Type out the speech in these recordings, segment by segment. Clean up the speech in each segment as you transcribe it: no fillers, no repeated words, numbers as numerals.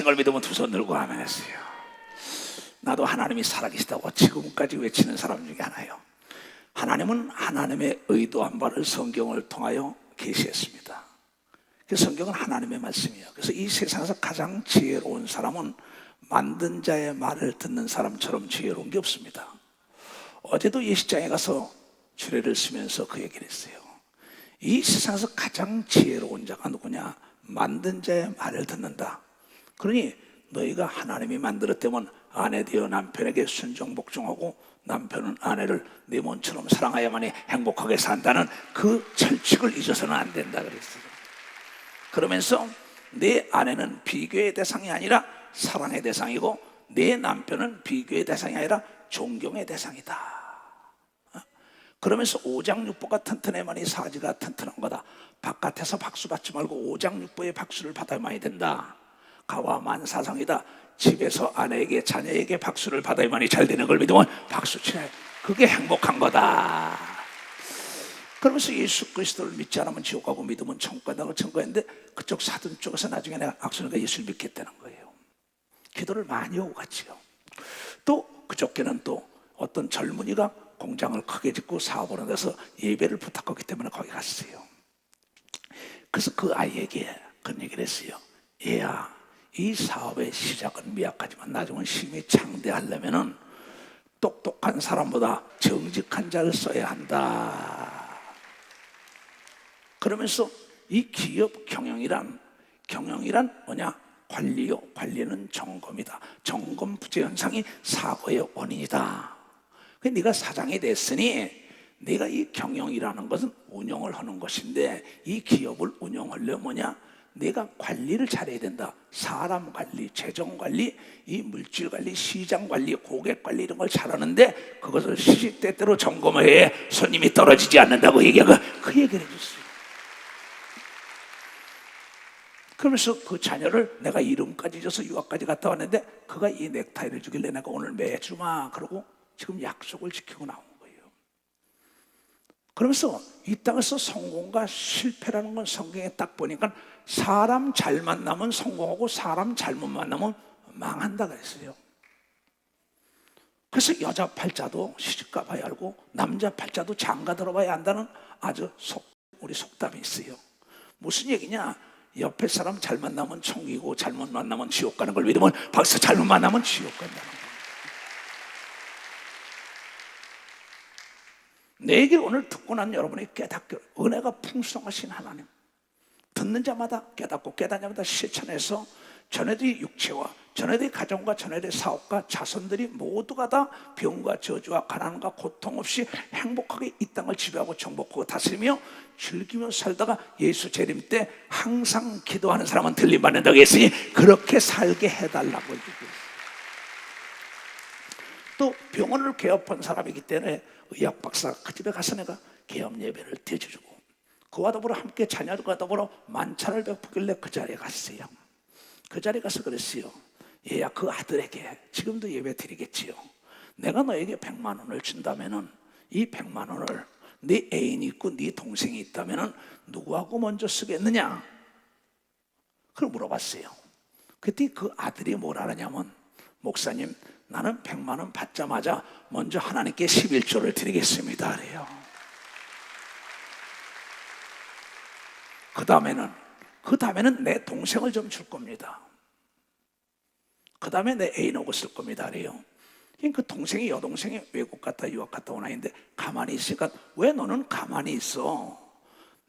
걸 믿으면 두 손 들고 아멘했어요. 나도 하나님이 살아계시다고 지금까지 외치는 사람 중에 하나예요. 하나님은 하나님의 의도한 바를 성경을 통하여 계시했습니다. 그 성경은 하나님의 말씀이에요. 그래서 이 세상에서 가장 지혜로운 사람은 만든 자의 말을 듣는 사람처럼 지혜로운 게 없습니다. 어제도 예식장에 가서 주례를 쓰면서 그 얘기를 했어요. 이 세상에서 가장 지혜로운 자가 누구냐? 만든 자의 말을 듣는다. 그러니 너희가 하나님이 만들었다면 아내 되어 남편에게 순종 복종하고 남편은 아내를 내 몸처럼 사랑해야만이 행복하게 산다는 그 철칙을 잊어서는 안 된다 그랬어요. 그러면서 내 아내는 비교의 대상이 아니라 사랑의 대상이고 내 남편은 비교의 대상이 아니라 존경의 대상이다. 그러면서 오장육부가 튼튼해야만이 사지가 튼튼한 거다. 바깥에서 박수 받지 말고 오장육부의 박수를 받아야만이 된다. 가와만사상이다. 집에서 아내에게 자녀에게 박수를 받아야만이 잘 되는 걸 믿으면 박수 치네. 그게 행복한 거다. 그러면서 예수 그리스도를 믿지 않으면 지옥 가고 믿으면 천국 간다고 증거했는데 그쪽 사돈 쪽에서 나중에 내가 악순이가 예수를 믿겠다는 거예요. 기도를 많이 오고 갔지요. 또 그쪽에는 또 어떤 젊은이가 공장을 크게 짓고 사업을 하면서 예배를 부탁하기 때문에 거기 갔어요. 그래서 그 아이에게 그런 얘기를 했어요. 얘야, 이 사업의 시작은 미약하지만 나중에 힘이 창대하려면은 똑똑한 사람보다 정직한 자를 써야 한다. 그러면서 이 기업 경영이란 뭐냐? 관리요. 관리는 점검이다. 점검 부재 현상이 사고의 원인이다. 네가 사장이 됐으니 네가 이 경영이라는 것은 운영을 하는 것인데 이 기업을 운영하려면 뭐냐? 내가 관리를 잘해야 된다. 사람 관리, 재정 관리, 이 물질 관리, 시장 관리, 고객 관리 이런 걸 잘하는데 그것을 시시때때로 점검해야 손님이 떨어지지 않는다고 얘기하고 그 얘기를 해줬어요. 그러면서 그 자녀를 내가 이름까지 줘서 유학까지 갔다 왔는데 그가 이 넥타이를 주길래 내가 오늘 매주 막 그러고 지금 약속을 지키고 나온 거예요. 그러면서 이 땅에서 성공과 실패라는 건 성경에 딱 보니까 사람 잘 만나면 성공하고 사람 잘못 만나면 망한다 그랬어요. 그래서 여자 팔자도 시집가 봐야 알고 남자 팔자도 장가 들어봐야 한다는 아주 우리 속담이 있어요. 무슨 얘기냐? 옆에 사람 잘 만나면 천국이고 잘못 만나면 지옥 가는 걸 믿으면 박사 잘못 만나면 지옥 간다는 거예요. 내 얘기를 오늘 듣고 난 여러분이 깨닫기를 은혜가 풍성하신 하나님, 듣는 자마다 깨닫고 깨닫는 자마다 실천해서 전에들의 육체와 전에들의 가정과 전에들의 사업과 자손들이 모두가 다 병과 저주와 가난과 고통 없이 행복하게 이 땅을 지배하고 정복하고 다스리며 즐기며 살다가 예수 재림 때 항상 기도하는 사람은 들림 받는다고 했으니 그렇게 살게 해달라고 얘기했어요. 또 병원을 개업한 사람이기 때문에 의학 박사 그 집에 가서 내가 개업 예배를 드려주고 그와 더불어 함께 자녀들과 더불어 만찬을 베푸길래 그 자리에 갔어요. 그 자리에 가서 그랬어요. 얘야, 그 아들에게 지금도 예배 드리겠지요. 내가 너에게 100만 원을 준다면은 이 100만 원을 네 애인이 있고 네 동생이 있다면은 누구하고 먼저 쓰겠느냐? 그걸 물어봤어요. 그때 그 아들이 뭐라 하냐면 목사님, 나는 100만 원 받자마자 먼저 하나님께 11조를 드리겠습니다 그래요. 그 다음에는 내 동생을 좀 줄 겁니다. 그 다음에 내 애인하고 쓸 겁니다 그래요. 그 동생이 여동생이 외국 갔다 유학 갔다 오나 했는데 가만히 있으니까 왜 너는 가만히 있어?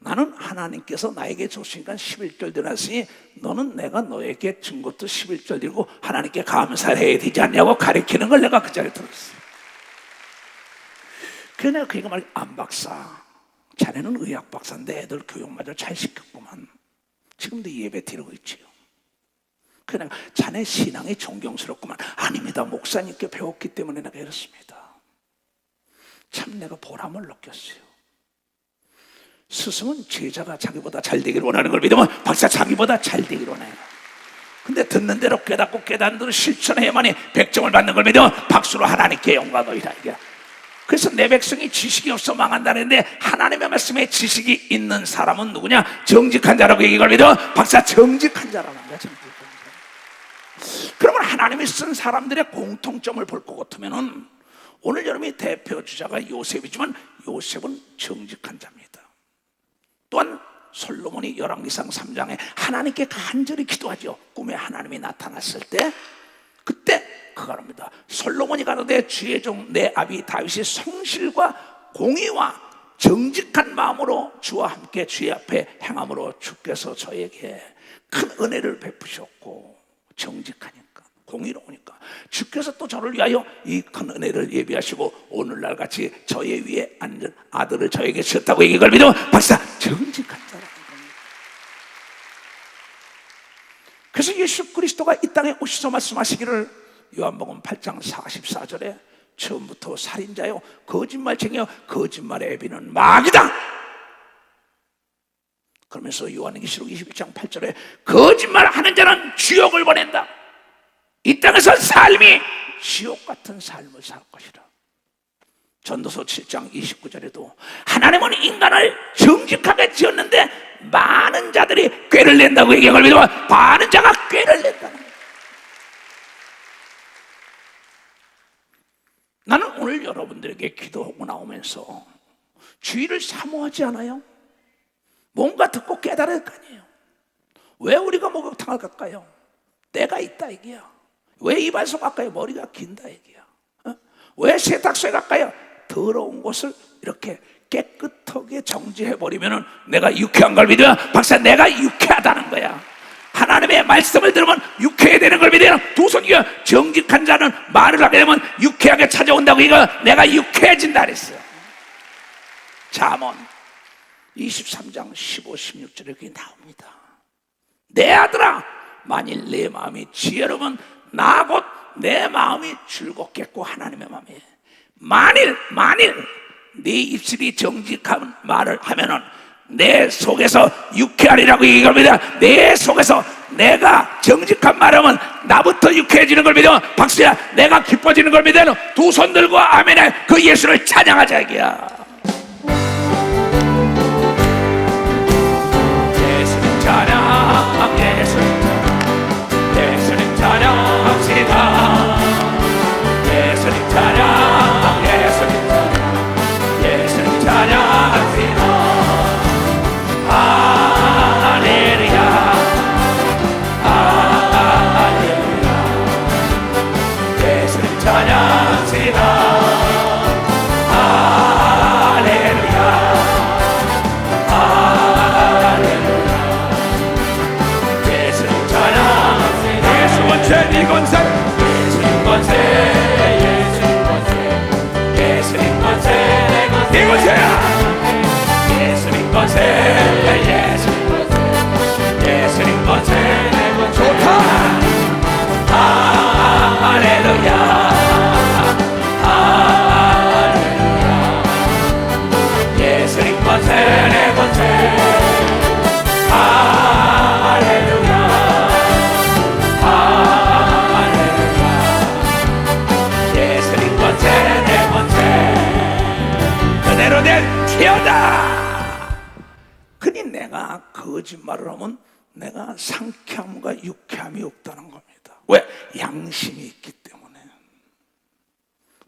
나는 하나님께서 나에게 주시니까 11절 드렸으니 너는 내가 너에게 준 것도 11절 드리고 하나님께 감사를 해야 되지 않냐고 가르치는 걸 내가 그 자리에 들었어요. 그래서 내가 그니까 말이야, 안 박사, 자네는 의학 박사인데 애들 교육마저 잘 시켰구만. 지금도 예배 드리고 있지요. 그래서 내가 자네 신앙이 존경스럽구만. 아닙니다, 목사님께 배웠기 때문에 내가 이렇습니다. 참 내가 보람을 느꼈어요. 스승은 제자가 자기보다 잘 되기를 원하는 걸 믿으면 박사 자기보다 잘 되기를 원해요. 근데 듣는 대로 깨닫고 깨닫는 대로 실천해야만이 백점을 받는 걸 믿으면 박수로 하나님께 영광이다 이게. 그래서 내 백성이 지식이 없어 망한다는데 하나님의 말씀에 지식이 있는 사람은 누구냐? 정직한 자라고 얘기를 믿으면 박사 정직한 자라는 거야. 정직한 자. 그러면 하나님이 쓴 사람들의 공통점을 볼 것 같으면은 오늘 여러분이 대표 주자가 요셉이지만 요셉은 정직한 자입니다. 또한 솔로몬이 열왕기상 3장에 하나님께 간절히 기도하죠. 꿈에 하나님이 나타났을 때 그때 그가 합니다. 솔로몬이 가로되 주의 종 내 아비 다윗이 성실과 공의와 정직한 마음으로 주와 함께 주의 앞에 행함으로 주께서 저에게 큰 은혜를 베푸셨고, 정직하니까 공의로우니까 주께서 또 저를 위하여 이 큰 은혜를 예비하시고 오늘날 같이 저의 위에 앉은 아들을 저에게 주셨다고 이걸 믿으면 박사 정직한 자라는 겁니다. 그래서 예수 그리스도가 이 땅에 오셔서 말씀하시기를 요한복음 8장 44절에 처음부터 살인자요 거짓말쟁이요 거짓말의 애비는 마귀다. 그러면서 요한계시록 21장 8절에 거짓말하는 자는 지옥을 보낸다. 이 땅에서 삶이 지옥 같은 삶을 살 것이라. 전도서 7장 29절에도 하나님은 인간을 정직하게 지었는데 많은 자들이 꾀를 낸다고 얘기하고 믿으면 많은 자가 꾀를 낸다는 거예요. 나는 오늘 여러분들에게 기도하고 나오면서 주의를 사모하지 않아요? 뭔가 듣고 깨달을 거 아니에요. 왜 우리가 목욕탕을 갈까요? 때가 있다 얘기야. 왜 이발소 갈까요? 머리가 긴다 얘기야. 왜 세탁소에 갈까요? 더러운 곳을 이렇게 깨끗하게 정지해버리면 내가 유쾌한 걸 믿으면 박사 내가 유쾌하다는 거야. 하나님의 말씀을 들으면 유쾌해야 되는 걸 믿으면 두 손 이어 정직한 자는 말을 하게 되면 유쾌하게 찾아온다고. 이거 내가 유쾌해진다 그랬어요. 잠언 23장 15, 16절에 그게 나옵니다. 내 아들아 만일 내 마음이 지혜로우면 나 곧 내 마음이 즐겁겠고 하나님의 마음이 만일 네 입술이 정직한 말을 하면은 내 속에서 유쾌하리라고 얘기합니다. 내 속에서 내가 정직한 말하면 나부터 유쾌해지는 걸 믿어. 박수야 내가 기뻐지는 걸 믿어. 두 손 들고 아멘에 그 예수를 찬양하자 이기야. 예수님 찬양 예수님 찬양 예수님 찬양합시다. 예수님 찬양 예수님 찬양 예수님 찬양합시다. 할렐루야 할렐루야 예수님 찬양합시다. 할렐루야 할렐루야 예수님 찬양합시다. 예수 권세 네 권세 예수님 권세 예수님 권세 예수님 권세 네 권세야. 예수님 권세 예수님 권세 내 권세 좋다. 할렐루야 할렐루야 예수님 권세 내 권세 할렐루야 할렐루야 예수님 권세 내 권세 그대로 내 튀어다. 그니 내가 거짓말을 하면 내가 상쾌함과 유쾌함이 없다는 겁니다. 왜? 양심이 있기 때문에.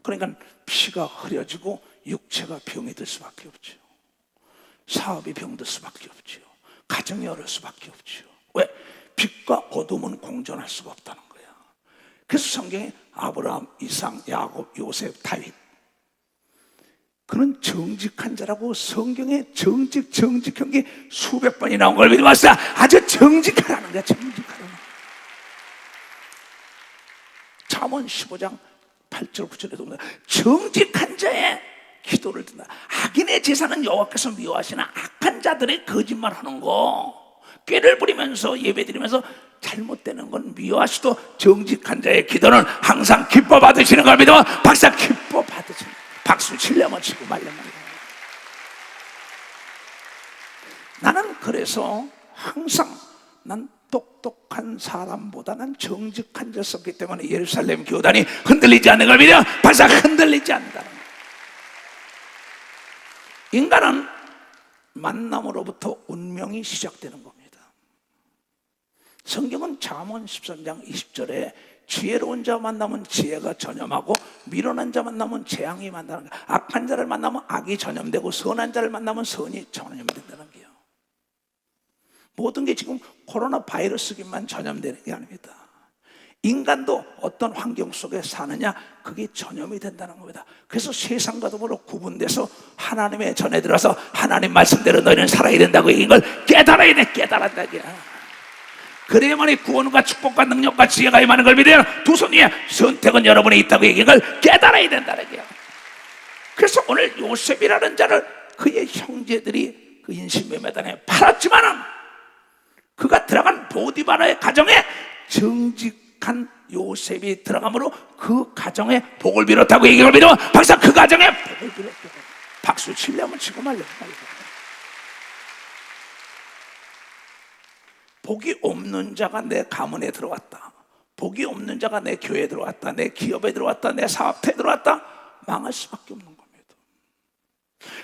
그러니까 피가 흐려지고 육체가 병이 들 수밖에 없죠. 사업이 병들 수밖에 없죠. 가정이 어려울 수밖에 없죠. 왜? 빛과 어둠은 공존할 수가 없다는 거야. 그래서 성경에 아브라함, 이삭, 야곱, 요셉, 다윗 그는 정직한 자라고 성경에 정직한 게 수백 번이 나온 걸 믿으면 아주 정직하라는 거야. 정직하라는 거야. 잠언 15장 8절 9절에 보면 정직한 자의 기도를 듣는다. 악인의 제사는 여호와께서 미워하시나 악한 자들의 거짓말하는 거 꾀를 부리면서 예배드리면서 잘못되는 건 미워하시도 정직한 자의 기도는 항상 기뻐 받으시는 걸 믿으면 박사 기뻐 받으시는 거야. 박수 치려면 치고 말려면 나는 그래서 항상 난 똑똑한 사람보다는 정직한 자였기 때문에 예루살렘 교단이 흔들리지 않는 걸 믿으면 박사 흔들리지 않는다는 거예요. 인간은 만남으로부터 운명이 시작되는 겁니다. 성경은 잠언 13장 20절에 지혜로운 자 만나면 지혜가 전염하고 미련한 자 만나면 재앙이 만나는 거야. 악한 자를 만나면 악이 전염되고 선한 자를 만나면 선이 전염된다는 거예요. 모든 게 지금 코로나 바이러스기만 전염되는 게 아닙니다. 인간도 어떤 환경 속에 사느냐, 그게 전염이 된다는 겁니다. 그래서 세상과 더불어 구분돼서 하나님의 전에 들어서 하나님 말씀대로 너희는 살아야 된다고 이걸 깨달아야 돼. 깨달았다기야. 그래야만이 구원과 축복과 능력과 지혜가 임하는 걸 믿어요. 두 손 위에 선택은 여러분에 있다고 얘기한 걸 깨달아야 된다는 거예요. 그래서 오늘 요셉이라는 자를 그의 형제들이 그 인신매매단에 팔았지만은 그가 들어간 보디바라의 가정에 정직한 요셉이 들어가므로 그 가정에 복을 빌었다고 얘기를 믿어. 박사, 그 가정에 복을 빌었다고. 박수 치려면 치고 말려. 복이 없는 자가 내 가문에 들어왔다, 복이 없는 자가 내 교회에 들어왔다, 내 기업에 들어왔다, 내 사업체에 들어왔다, 망할 수밖에 없는 겁니다.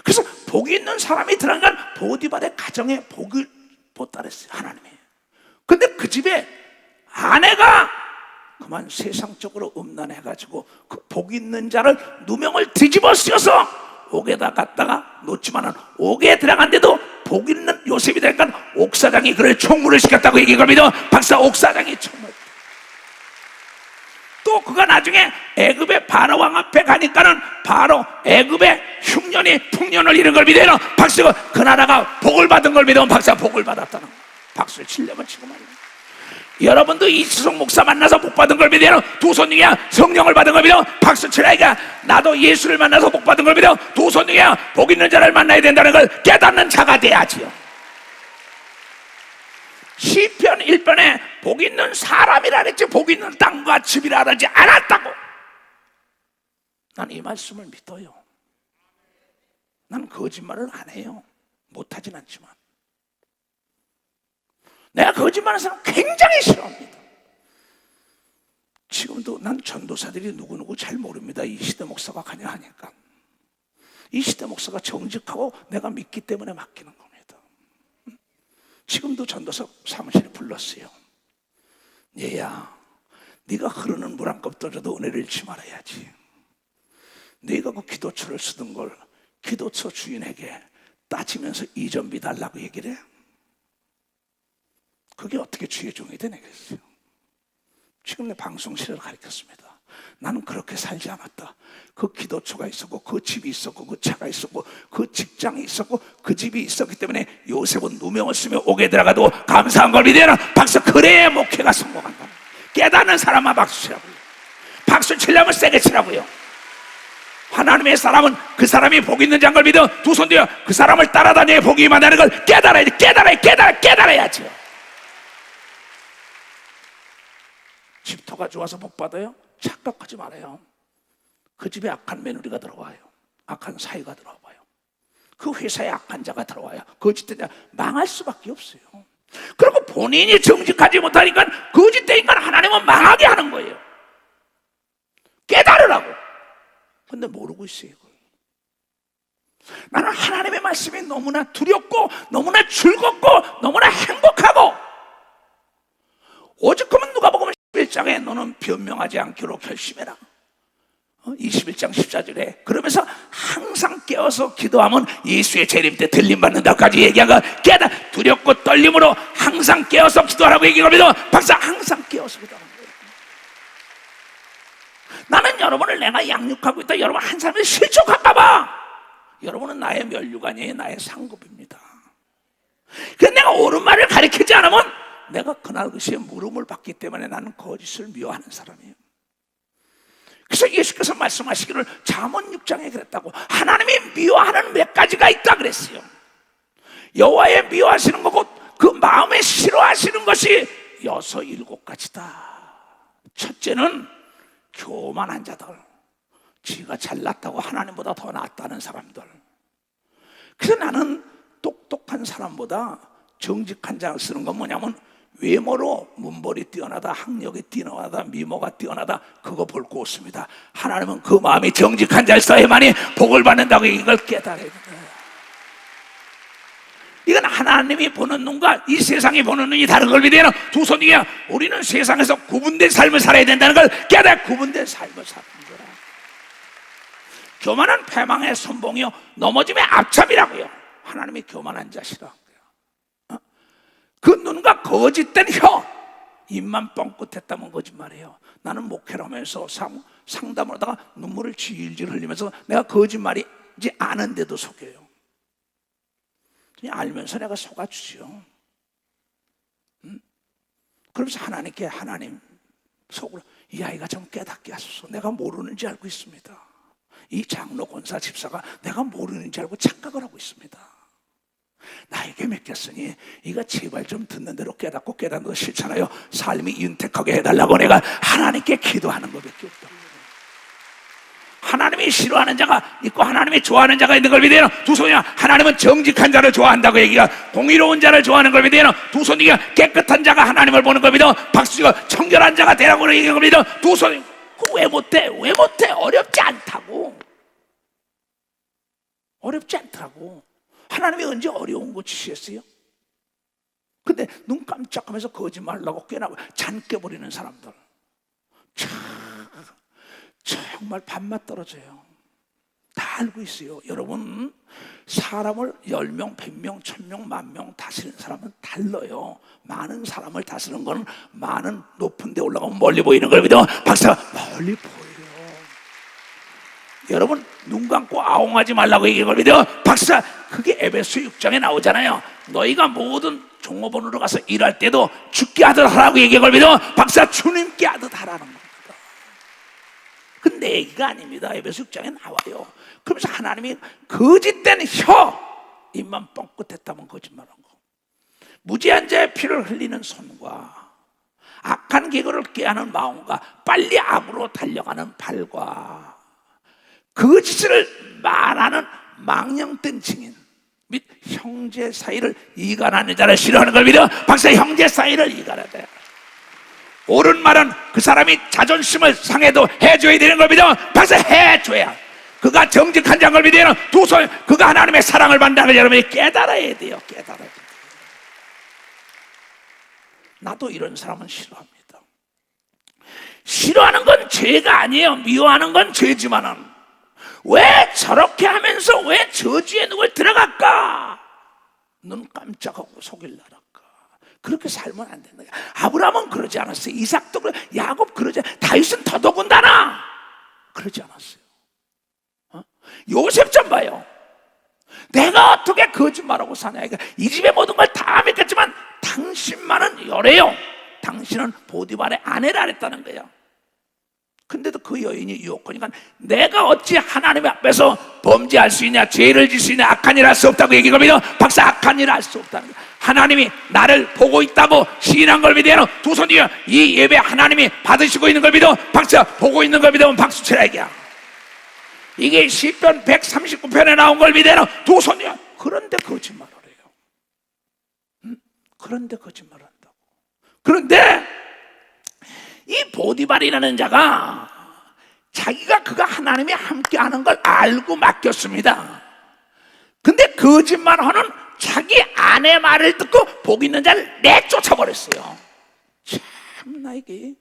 그래서 복이 있는 사람이 들어간 보디발의 가정에 복을 줬다 그랬어요, 하나님이. 근데 그 집에 아내가 그만 세상적으로 음란해가지고 그 복 있는 자를 누명을 뒤집어 씌워서 옥에다 갖다가 놓지만은 옥에 들어간데도 복 있는 요셉이 되니까 옥사장이 그를 총무를 시켰다고 얘기를 믿어. 박사, 옥사장이 총무. 또 그가 나중에 애굽의 바로 왕 앞에 가니까는 바로 애굽의 흉년이 풍년을 잃은 걸 믿어요. 박사, 그 나라가 복을 받은 걸 믿어. 박사, 복을 받았다는 거. 박수를 치려면 치고 말이야. 여러분도 이수석 목사 만나서 복 받은 걸 믿어요. 두 손 위에 성령을 받은 걸 믿어. 박수 치라니까. 나도 예수를 만나서 복 받은 걸 믿어. 두 손 위에 복 있는 자를 만나야 된다는 걸 깨닫는 자가 돼야지요. 시편 1편에 복 있는 사람이라 그랬지 복 있는 땅과 집이라 하지 않았다고. 난 이 말씀을 믿어요. 난 거짓말을 안 해요. 못하진 않지만 내가 거짓말하는 사람 굉장히 싫어합니다. 지금도 난 전도사들이 누구누구 잘 모릅니다. 이시대 목사가 가냐 하니까. 이시대 목사가 정직하고 내가 믿기 때문에 맡기는 겁니다. 지금도 전도사 사무실에 불렀어요. 얘야, 네가 흐르는 물 한 컵 떨어도 은혜를 잃지 말아야지. 네가 그 기도처를 쓰던 걸 기도처 주인에게 따지면서 이전비 달라고 얘기를 해. 그게 어떻게 주의 종이 되네 그랬어요. 지금 내 방송실을 가르쳤습니다. 나는 그렇게 살지 않았다. 그 기도처가 있었고 그 집이 있었고 그 차가 있었고 그 직장이 있었고 그 집이 있었기 때문에 요셉은 누명을 쓰며 옥에 들어가도 감사한 걸 믿어라. 박수. 그래야 목회가 성공한다. 깨닫는 사람만 박수 치라고요. 박수 치려면 세게 치라고요. 하나님의 사람은 그 사람이 복 있는 자인 걸 믿어. 두 손 뒤에 그 사람을 따라다녀야 복이 임한다는 걸 깨달아야지. 깨달아야지요. 집터가 좋아서 복 받아요? 착각하지 말아요. 그 집에 악한 며느리가 들어와요. 악한 사위가 들어와요. 그 회사에 악한 자가 들어와요. 거짓된 자 망할 수밖에 없어요. 그리고 본인이 정직하지 못하니까 거짓된 인간 하나님은 망하게 하는 거예요. 깨달으라고. 근데 모르고 있어요. 이걸. 나는 하나님의 말씀이 너무나 두렵고 너무나 즐겁고 너무나 행복하고 오죽하면 누가 보면 11장에 너는 변명하지 않기로 결심해라. 21장 14절에 그러면서 항상 깨어서 기도하면 예수의 재림 때 들림받는다까지 얘기한 거 깨닫. 두렵고 떨림으로 항상 깨어서 기도하라고 얘기합니다. 박사, 항상 깨어서 기도하는 거예요. 나는 여러분을 내가 양육하고 있다. 여러분 한 사람이 실족할까 봐. 여러분은 나의 멸류가 아니에요. 나의 상급입니다. 그래서 내가 옳은 말을 가르치지 않으면 내가 그날 그 시에 물음을 받기 때문에 나는 거짓을 미워하는 사람이에요. 그래서 예수께서 말씀하시기를 잠언 6장에 그랬다고. 하나님이 미워하는 몇 가지가 있다 그랬어요. 여호와의 미워하시는 거고 그 마음에 싫어하시는 것이 6, 7가지다. 첫째는 교만한 자들, 지가 잘났다고 하나님보다 더 낫다는 사람들. 그래서 나는 똑똑한 사람보다 정직한 자를 쓰는 건 뭐냐면 외모로 문벌이 뛰어나다, 학력이 뛰어나다, 미모가 뛰어나다 그거 볼 거 없습니다. 하나님은 그 마음이 정직한 자를 써야만이 복을 받는다고 이걸 깨달아야 돼요. 이건 하나님이 보는 눈과 이 세상이 보는 눈이 다른 걸 믿어야 두 손이야. 우리는 세상에서 구분된 삶을 살아야 된다는 걸 깨달아 구분된 삶을 사는 거라. 교만은 패망의 선봉이요 넘어짐의 앞잡이라고요. 하나님이 교만한 자 싫어한 거야. 그 눈과 거짓된 혀, 입만 뻥끗했다면 거짓말이에요. 나는 목회를 하면서 상담을 하다가 눈물을 질질 흘리면서 내가 거짓말이지 않은데도 속여요. 그냥 알면서 내가 속아주죠. 그러면서 하나님께 하나님 속으로 이 아이가 좀 깨닫게 하소서. 내가 모르는지 알고 있습니다. 이 장로 권사 집사가 내가 모르는지 알고 착각을 하고 있습니다. 나에게 맡겼으니 이가 제발 좀 듣는 대로 깨닫고 깨닫는 거 싫잖아요. 삶이 윤택하게 해달라고 내가 하나님께 기도하는 것밖에 없다고. 하나님이 싫어하는 자가 있고 하나님이 좋아하는 자가 있는 걸 믿어요. 두 손이야. 하나님은 정직한 자를 좋아한다고 얘기가, 공의로운 자를 좋아하는 걸 믿어요. 두 손이야. 깨끗한 자가 하나님을 보는 걸 믿어. 박수가 청결한 자가 되라고 얘기한 걸 믿어. 두 손이. 왜 못해? 왜 못해? 어렵지 않다고. 어렵지 않더라고. 하나님이 언제 어려운 거 주셨어요? 근데 눈 깜짝하면서 거짓말하고 깨나고 잔 깨버리는 사람들 정말 밥맛 떨어져요. 다 알고 있어요. 여러분, 사람을 10명, 100명, 1000명, 10,000명 다스리는 사람은 달라요. 많은 사람을 다스리는 건 많은 높은 데 올라가면 멀리 보이는 걸 믿어. 박사가 멀리 보여요. 여러분, 눈 감고 아웅하지 말라고 얘기한 걸 믿어. 박사, 그게 에베소 6장에 나오잖아요. 너희가 모든 종업원으로 가서 일할 때도 죽게 하듯 하라고 얘기한 걸 믿어. 박사, 주님께 하듯 하라는 겁니다. 그 내 얘기가 아닙니다. 에베소 6장에 나와요. 그러면서 하나님이 거짓된 혀, 입만 뻥끗했다면 거짓말한 거, 무지한 자의 피를 흘리는 손과 악한 계획을 깨하는 마음과 빨리 악으로 달려가는 발과 거짓을 말하는 망령된 증인 및 형제 사이를 이간하는 자를 싫어하는 걸 믿어. 박사, 형제 사이를 이간하다. 옳은 말은 그 사람이 자존심을 상해도 해줘야 되는 걸 믿어. 박사, 해줘야. 그가 정직한 자인 걸 믿어요. 두 손, 그가 하나님의 사랑을 받는다는 걸 여러분이 깨달아야 돼요. 깨달아야 돼요. 나도 이런 사람은 싫어합니다. 싫어하는 건 죄가 아니에요. 미워하는 건 죄지만은 왜 저렇게 하면서 왜 저주의 늪을 들어갈까? 눈 깜짝하고 속일 나랄까? 그렇게 살면 안 된다. 아브라함은 그러지 않았어요. 이삭도 그래, 야곱 그러지 않았어요. 다윗은 더더군다나 그러지 않았어요. 요셉 좀 봐요. 내가 어떻게 거짓말하고 사냐. 이 집의 모든 걸 다 믿겠지만 당신만은 열애요. 당신은 보디발의 아내라 했다는 거예요. 근데도 그 여인이 유혹하니까 내가 어찌 하나님 앞에서 범죄할 수 있냐, 죄를 질 수 있냐, 악한 일 할 수 없다고 얘기가 믿어. 박사, 악한 일 할 수 없다는 거야. 하나님이 나를 보고 있다고 시인한 걸 믿어요. 두 손이요. 이 예배 하나님이 받으시고 있는 걸 믿어. 박사, 보고 있는 걸 믿으면 박수 치라 얘기야. 이게 시편 139편에 나온 걸 믿어요. 두 손이요. 그런데 거짓말을 해요. 그런데 거짓말을 한다고. 그런데 이 보디발이라는 자가 자기가 그가 하나님이 함께하는 걸 알고 맡겼습니다. 근데 거짓말하는 자기 아내 말을 듣고 복 있는 자를 내쫓아버렸어요. 참나, 이게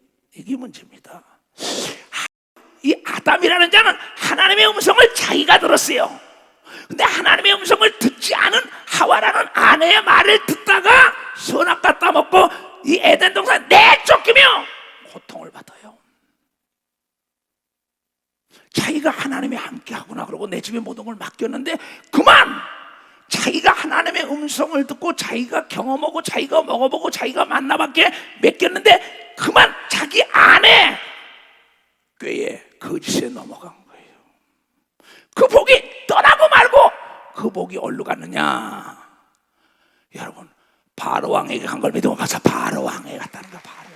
문제입니다. 이 아담이라는 자는 하나님의 음성을 자기가 들었어요. 근데 하나님의 음성을 듣지 않은 하와라는 아내의 말을 듣다가 선악 따먹고 이 에덴 동산 내쫓기며 고통을 받아요. 자기가 하나님이 함께하구나 그러고 내 집에 모든 걸 맡겼는데 그만 자기가 하나님의 음성을 듣고 자기가 경험하고 자기가 먹어보고 자기가 만나봤기에 맡겼는데 그만 자기 아내 꾀에 거짓에 넘어간 거예요. 그 복이 떠나고 말고 그 복이 어디로 갔느냐. 여러분, 바로왕에게 간 걸 믿으면 가서 바로왕에게 갔다는 거야. 바로왕.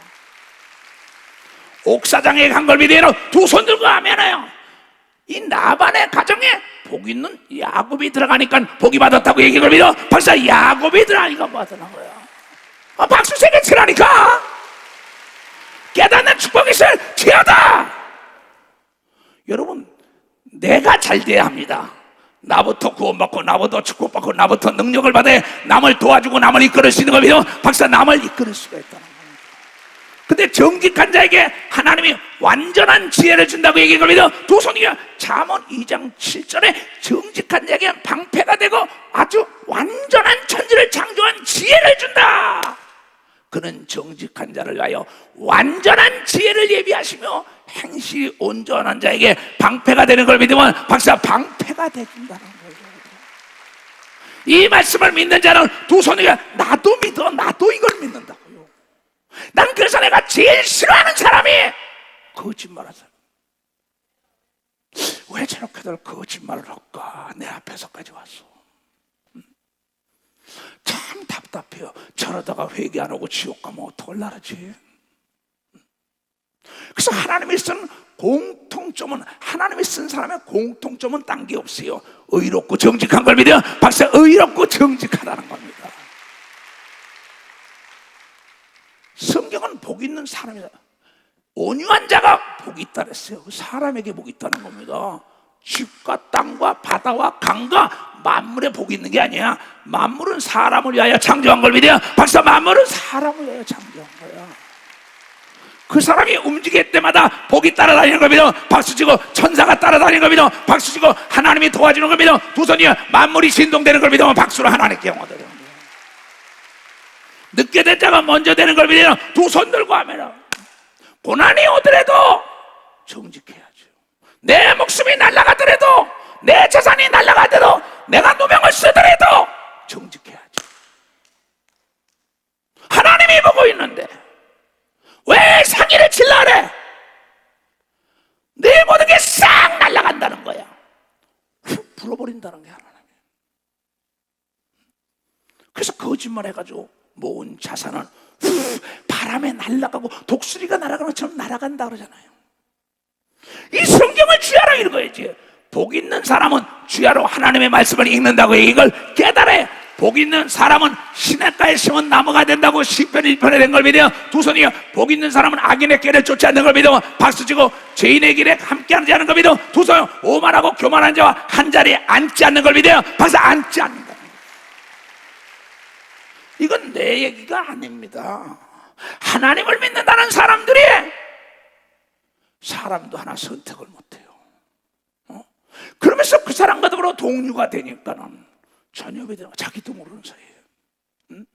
옥사장에 간 걸 믿어요. 두 손 들고 하면요, 이 나반의 가정에 복 있는 야곱이 들어가니까 복이 받았다고 얘기를 믿어. 벌써 야곱이 들어가니까 받는 거야. 박수 세게 치라니까. 깨닫는 축복이 있어요. 치하다. 여러분, 내가 잘 돼야 합니다. 나부터 구원받고 나부터 축복받고 나부터 능력을 받아야 남을 도와주고 남을 이끌을 수 있는 걸 믿으면 박사 남을 이끌을 수가 있다는 겁니다. 근데 정직한 자에게 하나님이 완전한 지혜를 준다고 얘기한 겁니다. 도선이가 잠언 2장 7절에 정직한 자에게 방패가 되고 아주 완전한 천지를 창조한 지혜를 준다. 그는 정직한 자를 위하여 완전한 지혜를 예비하시며 행실이 온전한 자에게 방패가 되는 걸 믿으면 박사 방패가 되준다는 거예요. 이 말씀을 믿는 자는 두 손이가 나도 믿어, 나도 이걸 믿는다고요. 난 그래서 내가 제일 싫어하는 사람이 거짓말하는 사람. 왜 저렇게들 거짓말을 할까? 내 앞에서까지 왔어. 참 답답해요. 저러다가 회개 안 하고 지옥 가면 어떡할 나라지? 그래서 하나님이 쓴 공통점은, 하나님이 쓴 사람의 공통점은 딴 게 없어요. 의롭고 정직한 걸 믿어요. 박사, 의롭고 정직하다는 겁니다. 성경은 복 있는 사람이다. 온유한 자가 복이 있다 그랬어요. 사람에게 복이 있다는 겁니다. 집과 땅과 바다와 강과 만물에 복이 있는 게 아니야. 만물은 사람을 위하여 창조한 걸 믿어요. 박사, 만물은 사람을 위하여 창조한 거야. 그 사람이 움직일 때마다 복이 따라다니는 걸 믿어. 박수치고 천사가 따라다니는 걸 믿어. 박수치고 하나님이 도와주는 걸 믿어. 두 손이 만물이 진동되는 걸 믿으면 박수로 하나님께 영화되는 거야. 늦게 된 자가 먼저 되는 걸 믿어. 두 손 들고 하면 고난이 오더라도 정직해야죠. 내 목숨이 날아가더라도, 내 재산이 날아가더라도, 내가 누명을 쓰더라도 정직해야죠. 하나님이 보고 있는데 왜 사기를 칠라 그래? 내 모든 게 싹 날아간다는 거야. 훅 불어버린다는 게 하나님이에요. 그래서 거짓말 해가지고 모은 자산은 훅 바람에 날아가고 독수리가 날아가는 것처럼 날아간다 그러잖아요. 이 성경을 주야로 읽어야지. 복 있는 사람은 주야로 하나님의 말씀을 읽는다고 이걸 깨달아야. 복 있는 사람은 시냇가에 심은 나무가 된다고 시편 1편에 된 걸 믿어요. 두 손이요. 복 있는 사람은 악인의 길을 쫓지 않는 걸 믿어 박수치고 죄인의 길에 함께하지 않는 걸 믿어. 두 손이요. 오만하고 교만한 자와 한 자리에 앉지 않는 걸 믿어요. 박수, 앉지 않는다. 이건 내 얘기가 아닙니다. 하나님을 믿는다는 사람들이 사람도 하나 선택을 못해요. 그러면서 그 사람과 더불어 동료가 되니까는 전염이 되고 자기도 모르는 사이에요. 응?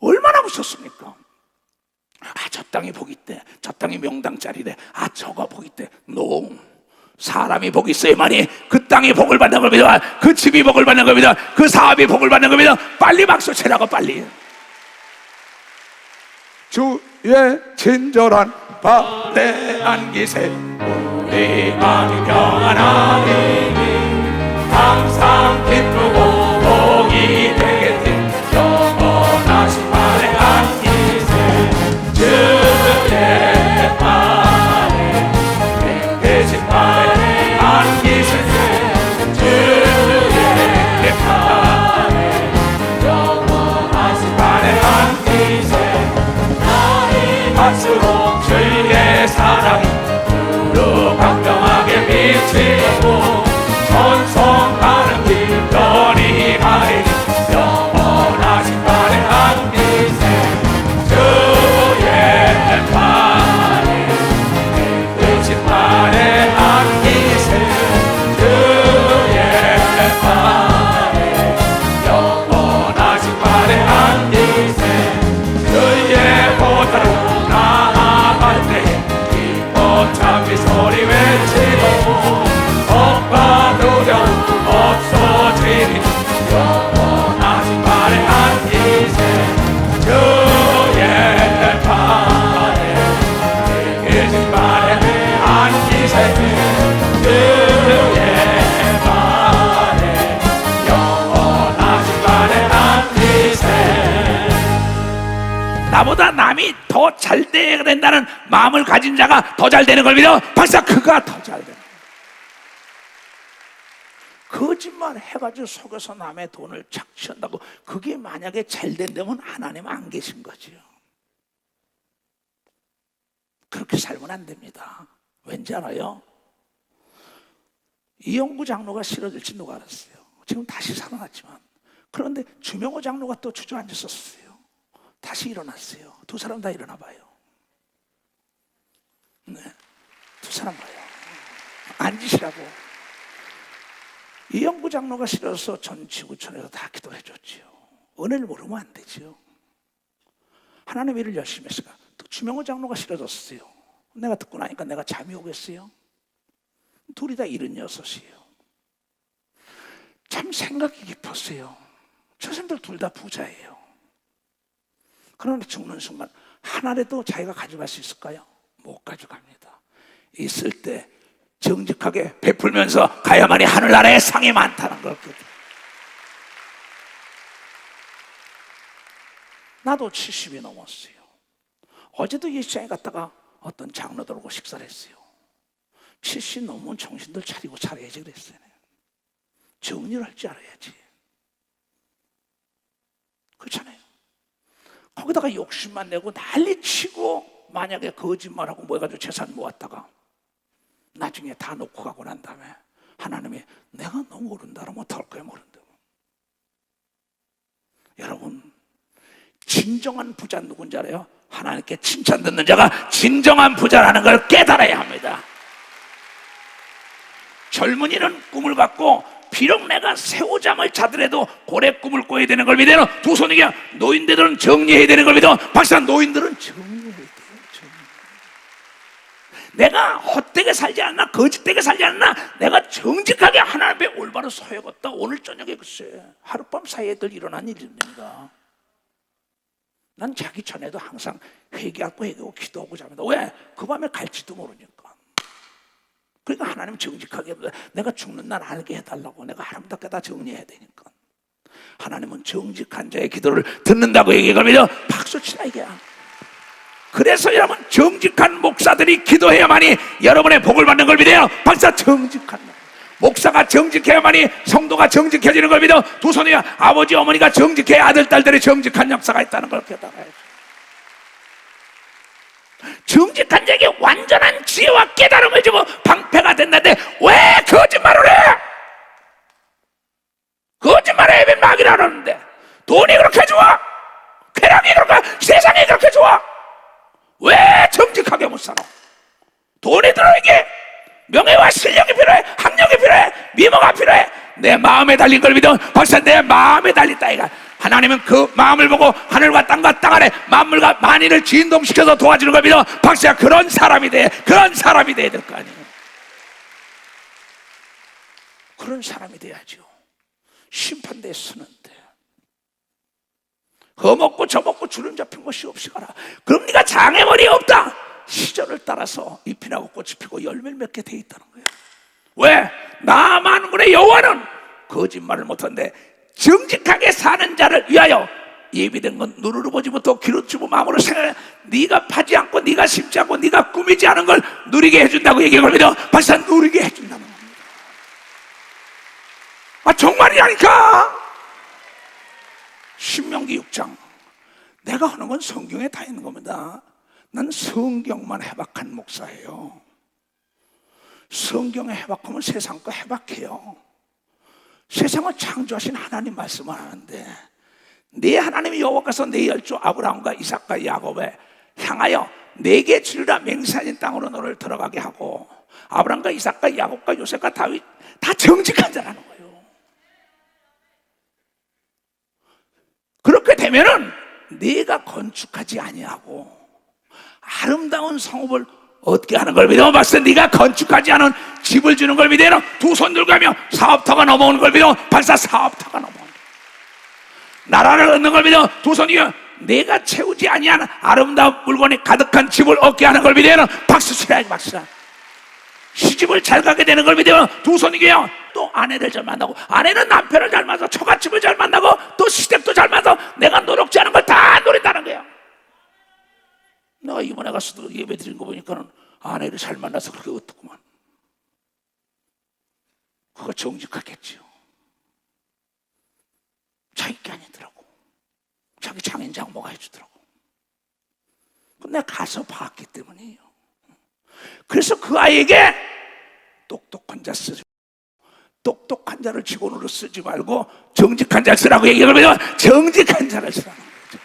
얼마나 무섭습니까? 저 땅이 복이 있대. 저 땅이 명당짜리래. 저거 복이 있대. 노. 사람이 복이 있어야만이 그 땅이 복을 받는 겁니다. 그 집이 복을 받는 겁니다. 그 사업이 복을 받는 겁니다. 빨리 박수 치라고 빨리. 주의 친절한 발에 안기세 우리 아주 평안하니 항상 기쁘고 복이 되겠지. 영원하신 발에 안기세 주의 발에 계신 발에 안기세 주의 발에 영원하신 발에 안기세 박수로 주의 사랑이 두루 광명하게 비치고 전송하는 길 별이 가리니 영원하신 발에 안기세 주의 발에 계신 발에 안기세 주의 발에 영원하신 발에 안기세 주의 보좌로 나아갈 때에 기뻐 참비 소리 외치고 억과 두려움 없어지니 영원하신 발에 안기세 주의 발에 계신 발에 안기세 주의 발에 영원하신 발에 안기세. 나보다 남이 더 잘 돼야 된다는 마음을 가진 자가 더 잘 되는 걸 믿어. 박사, 그가 더 잘 돼. 거짓말 해가지고 속여서 남의 돈을 착취한다고 그게 만약에 잘 된다면 하나님 안 계신 거지요. 그렇게 살면 안 됩니다. 왠지 알아요? 이영구 장로가 쓰러질지 누가 알았어요? 지금 다시 살아났지만. 그런데 주명호 장로가 또 주저앉았었어요. 다시 일어났어요. 두 사람 다 일어나 봐요. 네, 두 사람 봐요. 앉으시라고. 이영구 장로가 쓰러져서 전 지구촌에서 다 기도해 줬지요. 은혜를 모르면 안 되지요. 하나님의 일을 열심히 했으니까. 또 주명호 장로가 쓰러졌어요. 내가 듣고 나니까 내가 잠이 오겠어요? 둘이 다 76이에요. 참 생각이 깊었어요. 저 사람들 둘 다 부자예요. 그런데 죽는 순간 하나라도 자기가 가져갈 수 있을까요? 못 가져갑니다. 있을 때 정직하게 베풀면서 가야만이 하늘나라에 상이 많다는 걸. 나도 70이 넘었어요. 어제도 예수장에 갔다가 어떤 장로들하고 식사를 했어요. 70 넘으면 정신들 차리고 차려야지 그랬어요. 정리를 할 줄 알아야지. 그렇잖아요. 거기다가 욕심만 내고 난리치고 만약에 거짓말하고 뭐 해가지고 재산 모았다가 나중에 다 놓고 가고 난 다음에 하나님이 내가 너 모른다 그러면 덜 거야 모른다. 여러분, 진정한 부자 누군지 알아요? 하나님께 칭찬 듣는 자가 진정한 부자라는 걸 깨달아야 합니다. 젊은이는 꿈을 갖고 비록 내가 새우잠을 자더라도 고래 꿈을 꿔야 되는 걸 믿어요. 두 손이게 노인들은 정리해야 되는 걸 믿어. 박사, 노인들은 정리해야 돼요. 내가 헛되게 살지 않나 거짓되게 살지 않나 내가 정직하게 하나님 앞에 올바로 서야겠다. 오늘 저녁에 글쎄 하룻밤 사이에들 일어난 일입니다. 난 자기 전에도 항상 회개하고 기도하고 잡니다. 왜? 그 밤에 갈지도 모르니까. 그러니까 하나님 정직하게 내가 죽는 날 알게 해달라고 내가 아름답게 다 정리해야 되니까. 하나님은 정직한 자의 기도를 듣는다고 얘기하면 박수 치라 이게야. 그래서 여러분 정직한 목사들이 기도해야만이 여러분의 복을 받는 걸 믿어요. 박사, 정직한 목사가 정직해야만이 성도가 정직해지는 걸 믿어. 두 손이야. 아버지 어머니가 정직해야 아들 딸들이 정직한 역사가 있다는 걸 깨달아야죠. 정직한 자에게 완전한 지혜와 깨달음을 주고 방패가 된다는데 왜 거짓말을 해? 거짓말을 해. 막이라 그러는데 돈이 그렇게 좋아? 쾌락이 그렇게 세상이 그렇게 좋아? 왜 정직하게 못 살아? 돈이 들어 이게 명예와 실력이 필요해. 학력이 필요해. 미모가 필요해. 내 마음에 달린 걸 믿어. 박사, 내 마음에 달렸다 이가. 하나님은 그 마음을 보고 하늘과 땅과 땅 아래 만물과 만인을 진동시켜서 도와주는 걸 믿어. 박사, 그런 사람이 돼. 그런 사람이 돼야 될 거 아니에요. 그런 사람이 돼야죠. 심판대에 서는데 허먹고 저먹고 주름 잡힌 것이 없이 가라. 그럼 네가 장애물이 없다. 시절을 따라서 잎이 나고 꽃이 피고 열매를 맺게 돼 있다는 거예요. 왜? 나 만군의 여호와는 거짓말을 못한데 정직하게 사는 자를 위하여 예비된 건 눈으로 보지 못하고 귀로 주고 마음으로 생각해. 네가 파지 않고 네가 심지 않고 네가 꾸미지 않은 걸 누리게 해준다고 얘기합니다. 박사, 누리게 해준다는 겁니다. 아, 정말이라니까. 신명기 6장 내가 하는 건 성경에 다 있는 겁니다. 난 성경만 해박한 목사예요. 성경에 해박하면 세상 거 해박해요. 세상을 창조하신 하나님 말씀을 하는데 네 하나님이 여호와께서 네 열조 아브라함과 이삭과 야곱에 향하여 내게 주리라 맹세하신 땅으로 너를 들어가게 하고 아브라함과 이삭과 야곱과 요셉과 다윗 다 정직한 자라는 거예요. 그렇게 되면은 네가 건축하지 아니하고 아름다운 성읍을 얻게 하는 걸 믿어. 박사, 네가 건축하지 않은 집을 주는 걸 믿어. 두 손 들고 가며 사업터가 넘어오는 걸 믿어. 박사, 사업터가 넘어오는 나라를 얻는 걸 믿어. 두 손이요. 내가 채우지 아니한 아름다운 물건이 가득한 집을 얻게 하는 걸 믿어. 박수 치라야지. 박수. 시집을 잘 가게 되는 걸 믿어. 두 손이게요. 또 아내를 잘 만나고 아내는 남편을 잘 만나고 처갓집을 잘 만나고 또 시댁도 잘 만나고 내가 노력지 않은 걸 다 노린다는 거예요. 내가 이번에 가서도 예배 드린 거 보니까는 아내를 잘 만나서 그렇게 어떻구만. 그거 정직하겠지요. 자기 게 아니더라고. 자기 장인 장모가 해주더라고. 내가 가서 봤기 때문이에요. 그래서 그 아이에게 똑똑한 자 쓰죠. 똑똑한 자를 직원으로 쓰지 말고 정직한 자를 쓰라고 얘기하면 정직한 자를 쓰라는 거죠.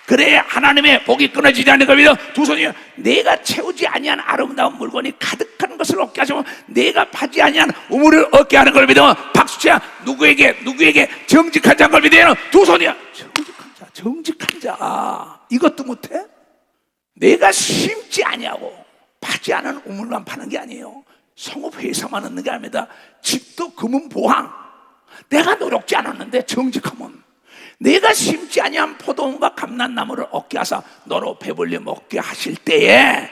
그래야 하나님의 복이 끊어지지 않는 겁니다. 두 손이 내가 채우지 아니한 아름다운 물건이 가득한 것을 얻게 하시고 내가 파지 아니한 우물을 얻게 하는 걸 믿어. 박수치야. 누구에게 정직한 자인 걸 믿어요. 두 손이야. 정직한 자. 이것도 못해? 내가 심지 아니하고 파지 않은 우물만 파는 게 아니에요. 성읍회사만 얻는 게 아닙니다. 집도 금은 보항. 내가 노력지 않았는데 정직하면 내가 심지 아니한 포도원과 감람나무를 얻게 하사 너로 배불리 먹게 하실 때에